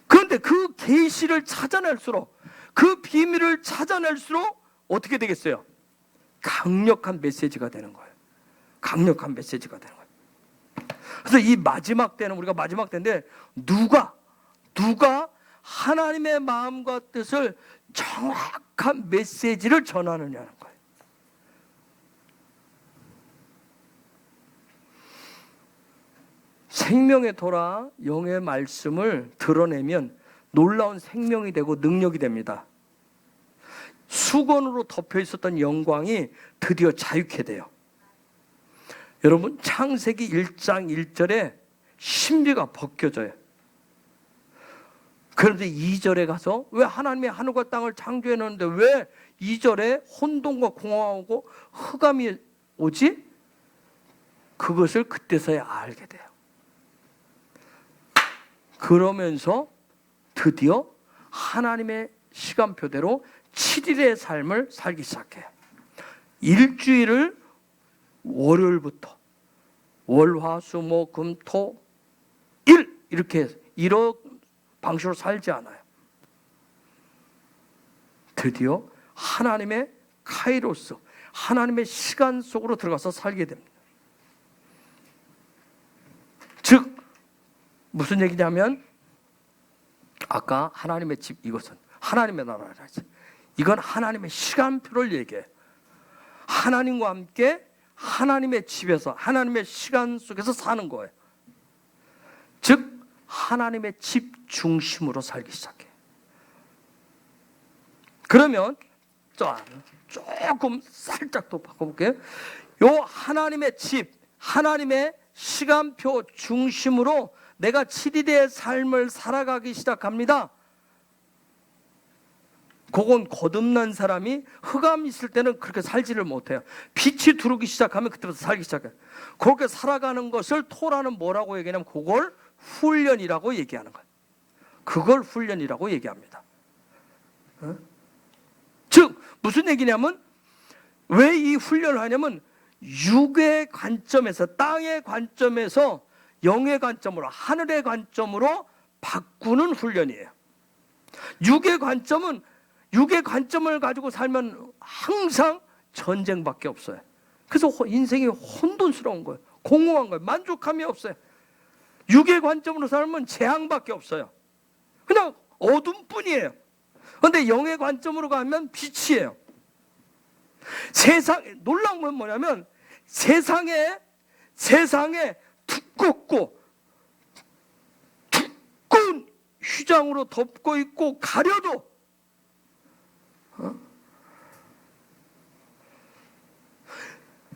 그런데 그 계시를 찾아낼수록, 그 비밀을 찾아낼수록 어떻게 되겠어요? 강력한 메시지가 되는 거예요. 강력한 메시지가 되는 거예요. 그래서 이 마지막 때는, 우리가 마지막 때인데, 누가 하나님의 마음과 뜻을 정확한 메시지를 전하느냐는 거예요. 생명의 도라 영의 말씀을 드러내면 놀라운 생명이 되고 능력이 됩니다. 수건으로 덮여 있었던 영광이 드디어 자유케 돼요. 여러분, 창세기 1장 1절에 신비가 벗겨져요. 그런데 2절에 가서 왜 하나님이 하늘과 땅을 창조해 놓는데 왜 2절에 혼돈과 공허하고 흑암이 오지? 그것을 그때서야 알게 돼요. 그러면서 드디어 하나님의 시간표대로 7일의 삶을 살기 시작해요. 일주일을 월요일부터 월화수목금토 일 이렇게 이런 방식으로 살지 않아요. 드디어 하나님의 카이로스, 하나님의 시간 속으로 들어가서 살게 됩니다. 즉 무슨 얘기냐면, 아까 하나님의 집, 이것은 하나님의 나라라지. 이건 하나님의 시간표를 얘기해요. 하나님과 함께 하나님의 집에서, 하나님의 시간 속에서 사는 거예요. 즉 하나님의 집 중심으로 살기 시작해요. 그러면 조금 살짝 더 바꿔볼게요. 요 하나님의 집, 하나님의 시간표 중심으로 내가 7일의 삶을 살아가기 시작합니다. 그건 거듭난 사람이 흑암이 있을 때는 그렇게 살지를 못해요. 빛이 들어오기 시작하면 그때부터 살기 시작해요. 그렇게 살아가는 것을 토라는 뭐라고 얘기하냐면 그걸 훈련이라고 얘기하는 거예요. 그걸 훈련이라고 얘기합니다. 즉 무슨 얘기냐면, 왜 이 훈련을 하냐면 육의 관점에서, 땅의 관점에서 영의 관점으로, 하늘의 관점으로 바꾸는 훈련이에요. 육의 관점을 가지고 살면 항상 전쟁밖에 없어요. 그래서 인생이 혼돈스러운 거예요. 공허한 거예요. 만족함이 없어요. 육의 관점으로 살면 재앙밖에 없어요. 그냥 어둠뿐이에요. 그런데 영의 관점으로 가면 빛이에요. 놀라운 건 뭐냐면, 세상에 두꺼운 휘장으로 덮고 있고 가려도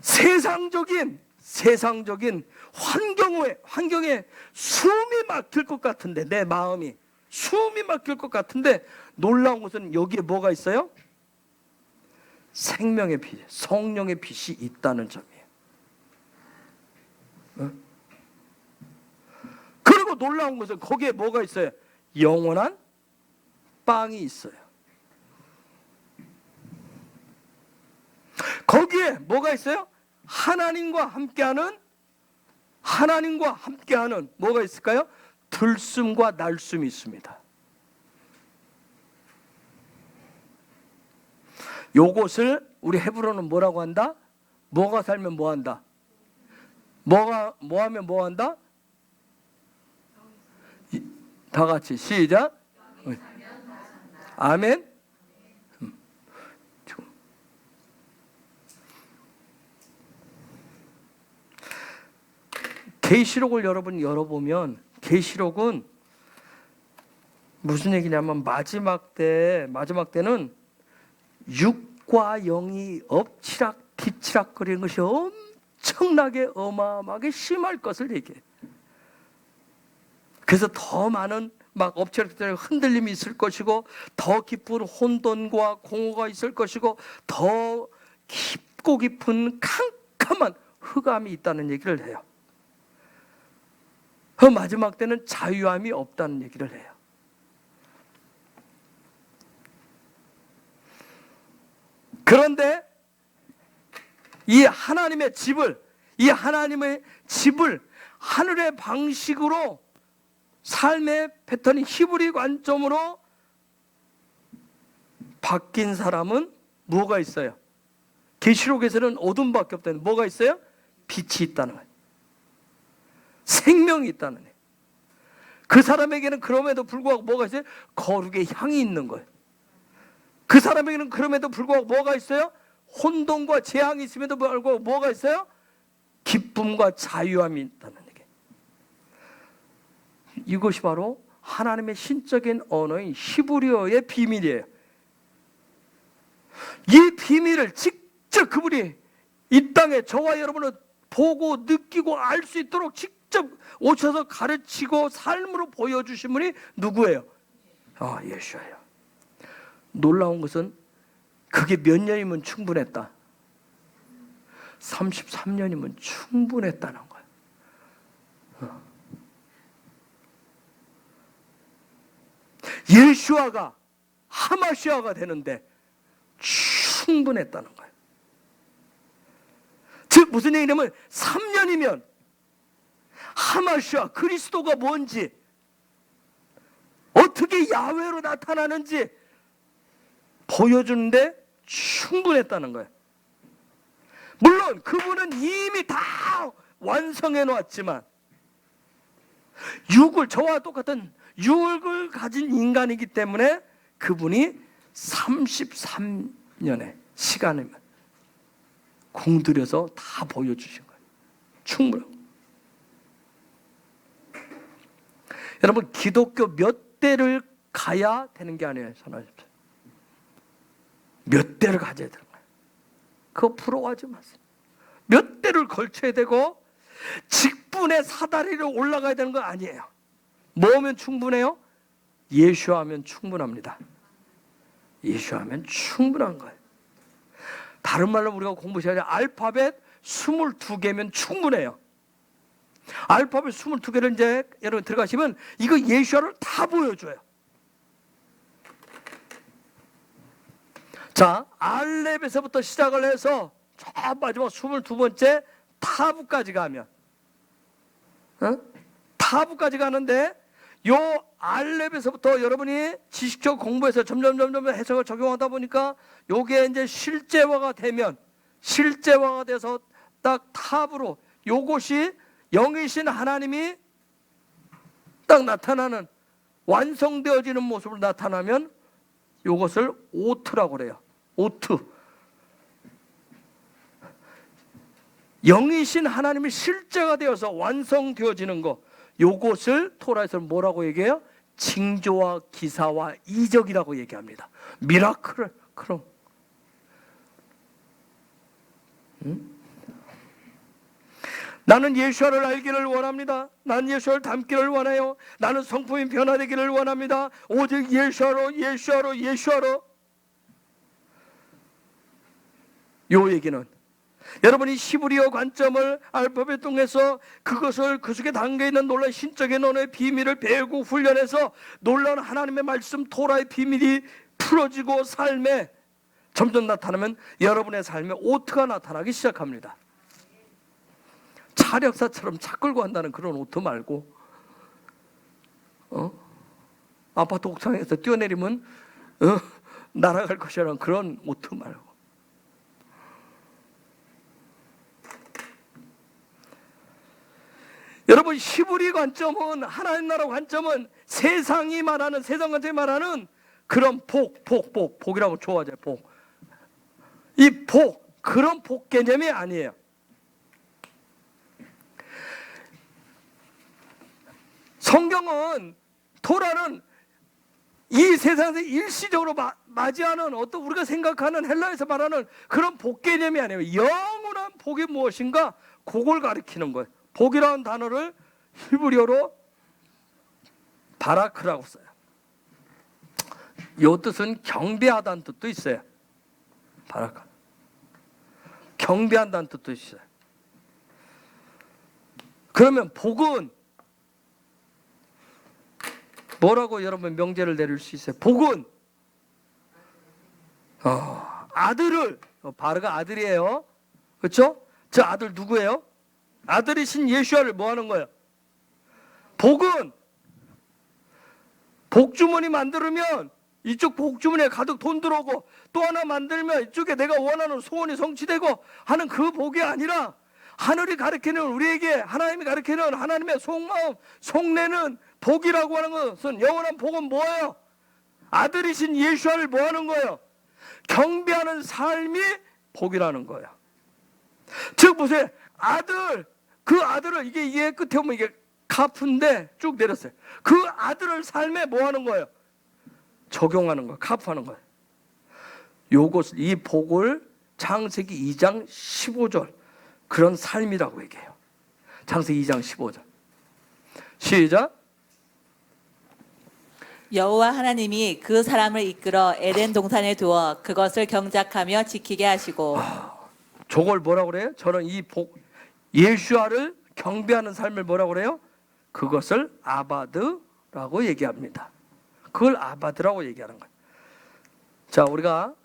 세상적인 환경에 숨이 막힐 것 같은데, 내 마음이 숨이 막힐 것 같은데, 놀라운 것은 여기에 뭐가 있어요? 생명의 빛, 성령의 빛이 있다는 점이에요. 그리고 놀라운 것은 거기에 뭐가 있어요? 영원한 빵이 있어요. 거기에 뭐가 있어요? 하나님과 함께하는 뭐가 있을까요? 들숨과 날숨이 있습니다. 요것을 우리 헤브론은 뭐라고 한다? 뭐가 살면 뭐 한다? 뭐가 뭐 하면 뭐 한다? 다 같이 시작. 아멘. 계시록을 여러분 열어보면, 계시록은 무슨 얘기냐면 마지막 때는 육과 영이 엎치락 뒤치락 거리는 것이 엄청나게 어마어마하게 심할 것을 얘기해. 그래서 더 많은 막 엎치락뒤치락 흔들림이 있을 것이고, 더 깊은 혼돈과 공허가 있을 것이고, 더 깊고 깊은 캄캄한 흑암이 있다는 얘기를 해요. 그 마지막 때는 자유함이 없다는 얘기를 해요. 그런데 이 하나님의 집을 하늘의 방식으로 삶의 패턴이 히브리 관점으로 바뀐 사람은 뭐가 있어요? 계시록에서는 어둠밖에 없다는, 뭐가 있어요? 빛이 있다는 거예요. 생명이 있다는 거예요. 그 사람에게는 그럼에도 불구하고 뭐가 있어요? 거룩의 향이 있는 거예요. 그 사람에게는 그럼에도 불구하고 뭐가 있어요? 혼돈과 재앙이 있음에도 불구하고 뭐가 있어요? 기쁨과 자유함이 있다는 얘기예요. 이것이 바로 하나님의 신적인 언어인 히브리어의 비밀이에요. 이 비밀을 직접 그분이 이 땅에 저와 여러분을 보고 느끼고 알 수 있도록 직접 오셔서 가르치고 삶으로 보여주신 분이 누구예요? 예수예요. 놀라운 것은 그게 몇 년이면 충분했다? 33년이면 충분했다는 거예요. 예수아가 하마시아가 되는데 충분했다는 거예요. 즉 무슨 얘기냐면 3년이면 하마시아 그리스도가 뭔지, 어떻게 야훼로 나타나는지 보여주는데 충분했다는 거예요. 물론 그분은 이미 다 완성해 놓았지만 저와 똑같은 육을 가진 인간이기 때문에 그분이 33년의 시간을 공들여서 다 보여주신 거예요. 충분하고. 여러분, 기독교 몇 대를 가야 되는 게 아니에요. 선하십시오. 몇 대를 가져야 되는 거예요. 그거 부러워하지 마세요. 몇 대를 걸쳐야 되고 직분의 사다리를 올라가야 되는 거 아니에요. 뭐면 충분해요? 예수하면 충분합니다. 예수하면 충분한 거예요. 다른 말로 우리가 공부해야 돼. 알파벳 22개면 충분해요. 알파벳 22개를 이제 여러분 들어가시면 이거 예수아를 다 보여줘요. 자, 알렙에서부터 시작을 해서 저 마지막 22번째 타부까지 가면, 타부까지 가는데 요 알렙에서부터 여러분이 지식적 공부해서 점점 해석을 적용하다 보니까 요게 이제 실제화가 돼서 딱 탑으로 요것이 영이신 하나님이 딱 나타나는, 완성되어지는 모습으로 나타나면 요것을 오트라고 그래요. 오트. 영이신 하나님이 실제가 되어서 완성되어지는 거, 요것을 토라에서는 뭐라고 얘기해요? 징조와 기사와 이적이라고 얘기합니다. 미라클을. 그럼 나는 예수를 알기를 원합니다. 나는 예수를 닮기를 원해요. 나는 성품이 변화되기를 원합니다. 오직 예수로. 요 얘기는 여러분이 히브리어 관점을 알파벳 통해서 그것을 그 속에 담겨있는 놀라운 신적인 언어의 비밀을 배우고 훈련해서 놀라운 하나님의 말씀 토라의 비밀이 풀어지고 삶에 점점 나타나면 여러분의 삶에 오트가 나타나기 시작합니다. 차력사처럼 차 끌고 간다는 그런 오트 말고, 아파트 옥상에서 뛰어내리면 날아갈 것이라는 그런 오트 말고. 여러분, 히브리 관점은, 하나님 나라 관점은 세상이 말하는, 세상 관점이 말하는 그런 복이라고 좋아하죠. 이 그런 복 개념이 아니에요. 성경은, 토라는 이 세상에서 일시적으로 맞이하는 어떤 우리가 생각하는 헬라에서 말하는 그런 복 개념이 아니에요. 영원한 복이 무엇인가 그걸 가리키는 거예요. 복이라는 단어를 히브리어로 바라크라고 써요. 이 뜻은 경배하다는 뜻도 있어요. 바라크. 경배한다는 뜻도 있어요. 그러면 복은 뭐라고 여러분 명제를 내릴 수 있어요? 복은 아들을, 바르가 아들이에요. 그렇죠? 저 아들 누구예요? 아들이신 예수아를 뭐 하는 거예요? 복은 복주머니 만들면 이쪽 복주머니에 가득 돈 들어오고, 또 하나 만들면 이쪽에 내가 원하는 소원이 성취되고 하는 그 복이 아니라, 하늘이 가르치는, 우리에게 하나님이 가르치는 하나님의 속마음, 속내는 복이라고 하는 것은, 영원한 복은 뭐예요? 아들이신 예수아를 뭐 하는 거예요? 경배하는 삶이 복이라는 거예요. 즉 보세요. 아들, 그 아들을, 이게 끝에 보면 이게 카프인데 쭉 내렸어요. 그 아들을 삶에 뭐 하는 거예요? 적용하는 거예요. 카프하는 거예요. 요것을, 이 복을 창세기 2장 15절 그런 삶이라고 얘기해요. 창세기 2장 15절 시작. 여호와 하나님이 그 사람을 이끌어 에덴 동산에 두어 그것을 경작하며 지키게 하시고. 저걸 뭐라고 그래요? 저는 이 복, 예수아를 경배하는 삶을 뭐라고 그래요? 그것을 아바드라고 얘기합니다. 그걸 아바드라고 얘기하는 거예요. 자, 우리가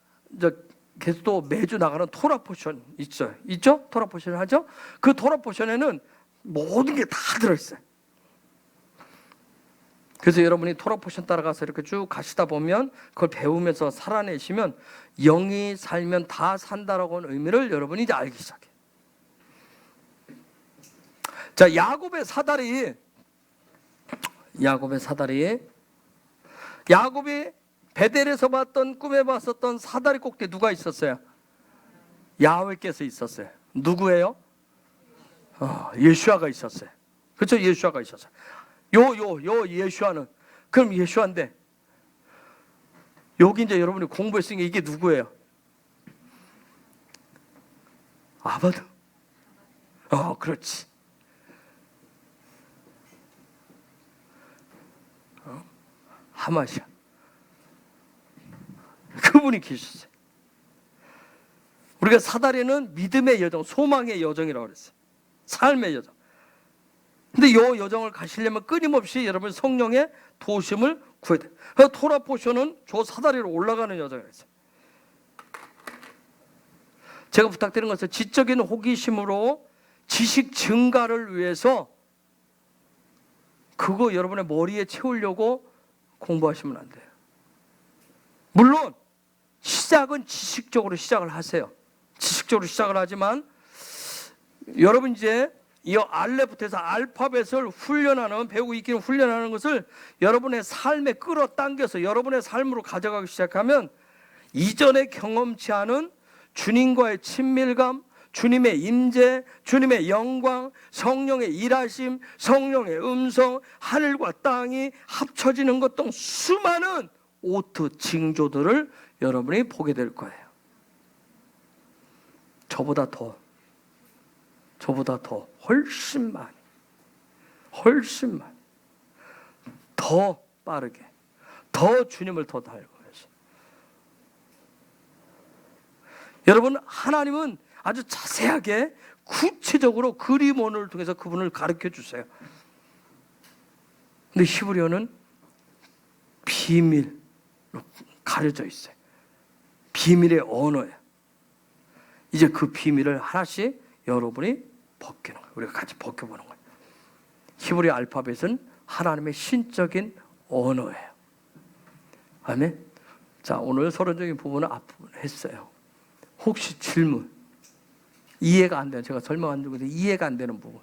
계속 또 매주 나가는 토라 포션 있죠? 토라 포션을 하죠? 그 토라 포션에는 모든 게 다 들어있어요. 그래서 여러분이 토라 포션 따라가서 이렇게 쭉 가시다 보면, 그걸 배우면서 살아내시면, 영이 살면 다 산다라고 하는 의미를 여러분이 이제 알기 시작해요. 자, 야곱의 사다리, 야곱이 베델에서 봤던, 꿈에 봤었던 사다리 꼭대기 누가 있었어요? 야훼께서 있었어요. 누구예요? 예수아가 있었어요. 그렇죠? 예수아가 있었어요. 요 예수아는, 그럼 예수아인데, 여기 이제 여러분이 공부했으니까 이게 누구예요? 아바드. 그렇지. 하마시아. 그분이 계셨어요. 우리가 사다리는 믿음의 여정, 소망의 여정이라고 그랬어요. 삶의 여정. 근데 이 여정을 가시려면 끊임없이 여러분 성령의 도우심을 구해야 돼요. 토라 포션은 저 사다리로 올라가는 여정이었어요. 제가 부탁드리는 것은, 지적인 호기심으로 지식 증가를 위해서 그거 여러분의 머리에 채우려고 공부하시면 안 돼요. 물론 시작은 지식적으로 시작을 하세요. 지식적으로 시작을 하지만, 여러분 이제 이 알레부터해서 알파벳을 훈련하는, 배우고 익히는 훈련하는 것을 여러분의 삶에 끌어당겨서 여러분의 삶으로 가져가기 시작하면, 이전에 경험치 않은 주님과의 친밀감, 주님의 임재, 주님의 영광, 성령의 일하심, 성령의 음성, 하늘과 땅이 합쳐지는 것 등 수많은 오트 징조들을 여러분이 보게 될 거예요. 저보다 더 훨씬 많이, 더 빠르게, 더 주님을 더 닮아서. 여러분, 하나님은 아주 자세하게 구체적으로 그림원을 통해서 그분을 가르쳐 주세요. 근데 히브리어는 비밀로 가려져 있어요. 비밀의 언어예요. 이제 그 비밀을 하나씩 여러분이 벗기는 거예요. 우리가 같이 벗겨보는 거예요. 히브리 알파벳은 하나님의 신적인 언어예요. 아멘. 자, 오늘 서론적인 부분은 앞부분 했어요. 혹시 질문, 이해가 안 돼요. 제가 설명한 중에서 이해가 안 되는 부분,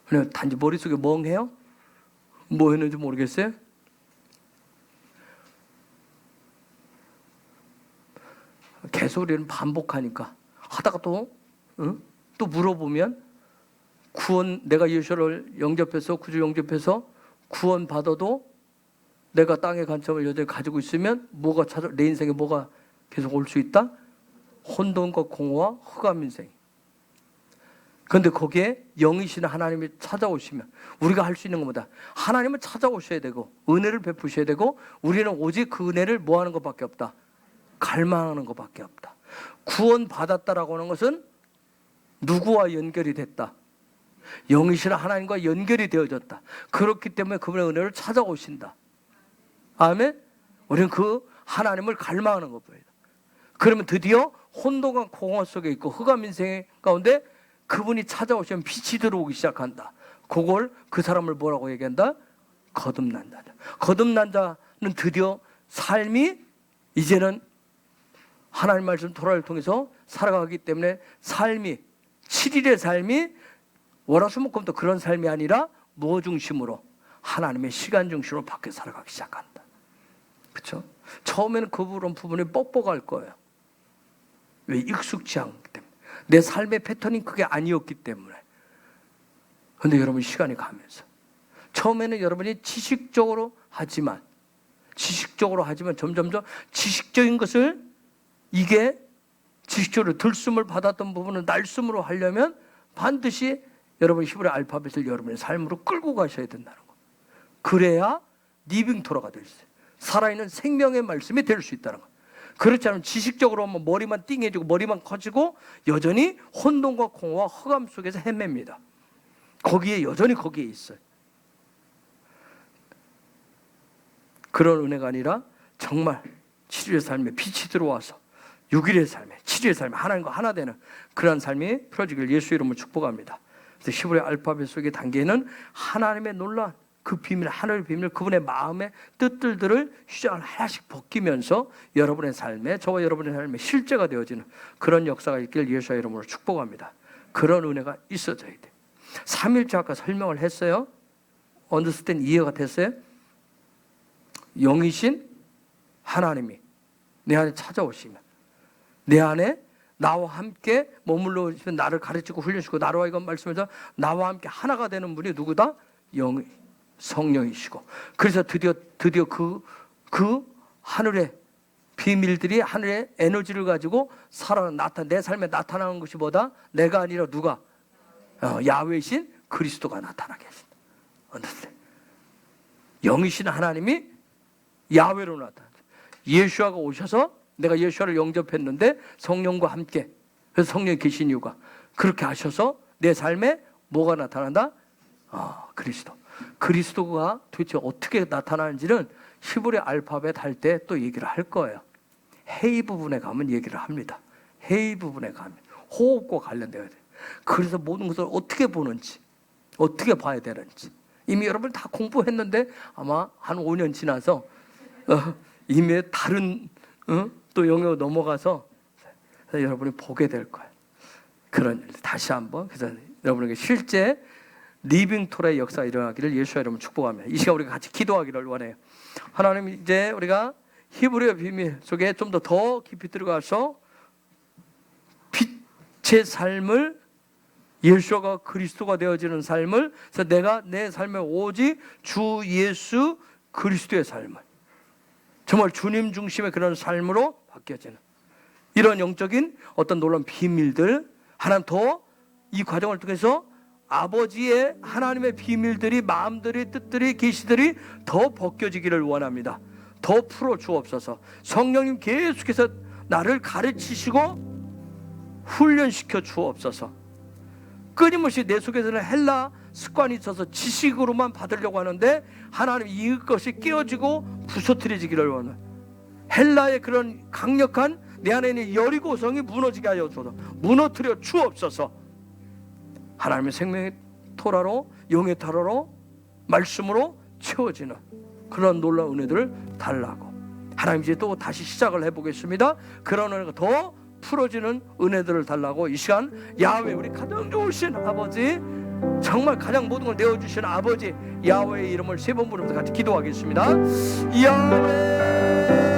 그냥 단지 머릿속에 멍해요? 뭐 했는지 모르겠어요? 계속 우리는 반복하니까 하다가 또 물어보면, 구원, 내가 예수를 영접해서, 구주 영접해서 구원 받아도 내가 땅의 관점을 여전히 가지고 있으면 내 인생에 뭐가 계속 올 수 있다? 혼돈과 공허와 흑암 인생. 그런데 거기에 영이신 하나님이 찾아오시면, 우리가 할 수 있는 것보다 하나님을 찾아오셔야 되고 은혜를 베푸셔야 되고, 우리는 오직 그 은혜를 뭐 하는 것밖에 없다? 갈망하는 것밖에 없다. 구원 받았다라고 하는 것은 누구와 연결이 됐다? 영이신 하나님과 연결이 되어졌다. 그렇기 때문에 그분의 은혜를 찾아오신다. 아멘. 우리는 그 하나님을 갈망하는 것입니다. 그러면 드디어 혼돈과 공허 속에 있고 흑암 인생 가운데 그분이 찾아오시면 빛이 들어오기 시작한다. 그걸 그 사람을 뭐라고 얘기한다? 거듭난 자다. 거듭난 자는 드디어 삶이 이제는 하나님 말씀 토라를 통해서 살아가기 때문에 삶이 7일의 삶이 월화수목금도 그런 삶이 아니라 뭐 중심으로? 하나님의 시간 중심으로 밖에 살아가기 시작한다. 그렇죠? 처음에는 그런 부분이 뻑뻑할 거예요. 왜? 익숙지 않기 때문에. 내 삶의 패턴이 그게 아니었기 때문에. 그런데 여러분 시간이 가면서 처음에는 여러분이 지식적으로 하지만 점점점 지식적인 것을 이게 지식적으로 들숨을 받았던 부분을 날숨으로 하려면 반드시 여러분 히브리 알파벳을 여러분의 삶으로 끌고 가셔야 된다는 거. 그래야 리빙 토라가 될 수 있어요. 살아있는 생명의 말씀이 될 수 있다는 거. 그렇지 않으면 지식적으로 하면 머리만 띵해지고 머리만 커지고 여전히 혼돈과 공허와 흑암 속에서 헤맵니다. 여전히 거기에 있어요. 그런 은혜가 아니라 정말 7일의 삶에 빛이 들어와서 6일의 삶에 7일의 삶에 하나님과 하나 되는 그런 삶이 풀어지길 예수 이름으로 축복합니다. 그래서 히브리 알파벳 속의 단계는 하나님의 놀라운 그 비밀, 하늘의 비밀, 그분의 마음의 뜻들을 휘장을 하나씩 벗기면서 여러분의 삶에, 저와 여러분의 삶에 실제가 되어지는 그런 역사가 있길 예수 이름으로 축복합니다. 그런 은혜가 있어져야 돼. 3일째 아까 설명을 했어요. 언더스탠 이해가 됐어요? 영이신 하나님이 내 안에 찾아오시면 내 안에 나와 함께 머물러 오시면 나를 가르치고 훈련시키고 나와 이건 말씀해서 나와 함께 하나가 되는 분이 누구다? 성령이시고 그래서 드디어 그 하늘의 비밀들이 하늘의 에너지를 가지고 내 삶에 나타나는 것이 뭐다? 내가 아니라 누가? 야훼이신 그리스도가 나타나게 하신다. 영이신 하나님이 야훼로 나타나. 예수아가 오셔서 내가 예수아를 영접했는데 성령과 함께 그래서 성령이 계신 이유가 그렇게 하셔서 내 삶에 뭐가 나타난다? 그리스도가 도대체 어떻게 나타나는지는 히브리 알파벳 할 때 또 얘기를 할 거예요. 헤이 부분에 가면 얘기를 합니다. 헤이 부분에 가면 호흡과 관련되어야 돼요. 그래서 모든 것을 어떻게 보는지 어떻게 봐야 되는지 이미 여러분 다 공부했는데 아마 한 5년 지나서 이미 다른 또 영역으로 넘어가서 여러분이 보게 될 거예요. 그런 일 다시 한번 그래서 여러분에게 실제 리빙 토라의 역사가 일어나기를 예수의 이름으로 축복합니다. 이 시간 우리가 같이 기도하기를 원해요. 하나님 이제 우리가 히브리어 비밀 속에 좀 더 깊이 들어가서 빛의 삶을 예수가 그리스도가 되어지는 삶을 그래서 내가 내 삶에 오직 주 예수 그리스도의 삶을 정말 주님 중심의 그런 삶으로 바뀌어지는 이런 영적인 어떤 놀라운 비밀들 하나님 더 이 과정을 통해서 아버지의 하나님의 비밀들이 마음들이 뜻들이 계시들이 더 벗겨지기를 원합니다. 더 풀어 주옵소서. 성령님 계속해서 나를 가르치시고 훈련시켜 주옵소서. 끊임없이 내 속에서는 헬라 습관이 있어서 지식으로만 받으려고 하는데 하나님 이것이 깨어지고 부서뜨려지기를 원해요. 헬라의 그런 강력한 내 안에 있는 여리고성이 무너지게 하여 주옵소서. 무너뜨려 주옵소서. 하나님의 생명의 토라로 영의 토라로 말씀으로 채워지는 그런 놀라운 은혜들을 달라고 하나님 이제 또 다시 시작을 해보겠습니다. 그런 은혜가 더 풀어지는 은혜들을 달라고 이 시간 야훼 우리 가장 좋으신 아버지 정말 가장 모든 걸 내어주신 아버지 야훼의 이름을 세 번 부르면서 같이 기도하겠습니다. 야훼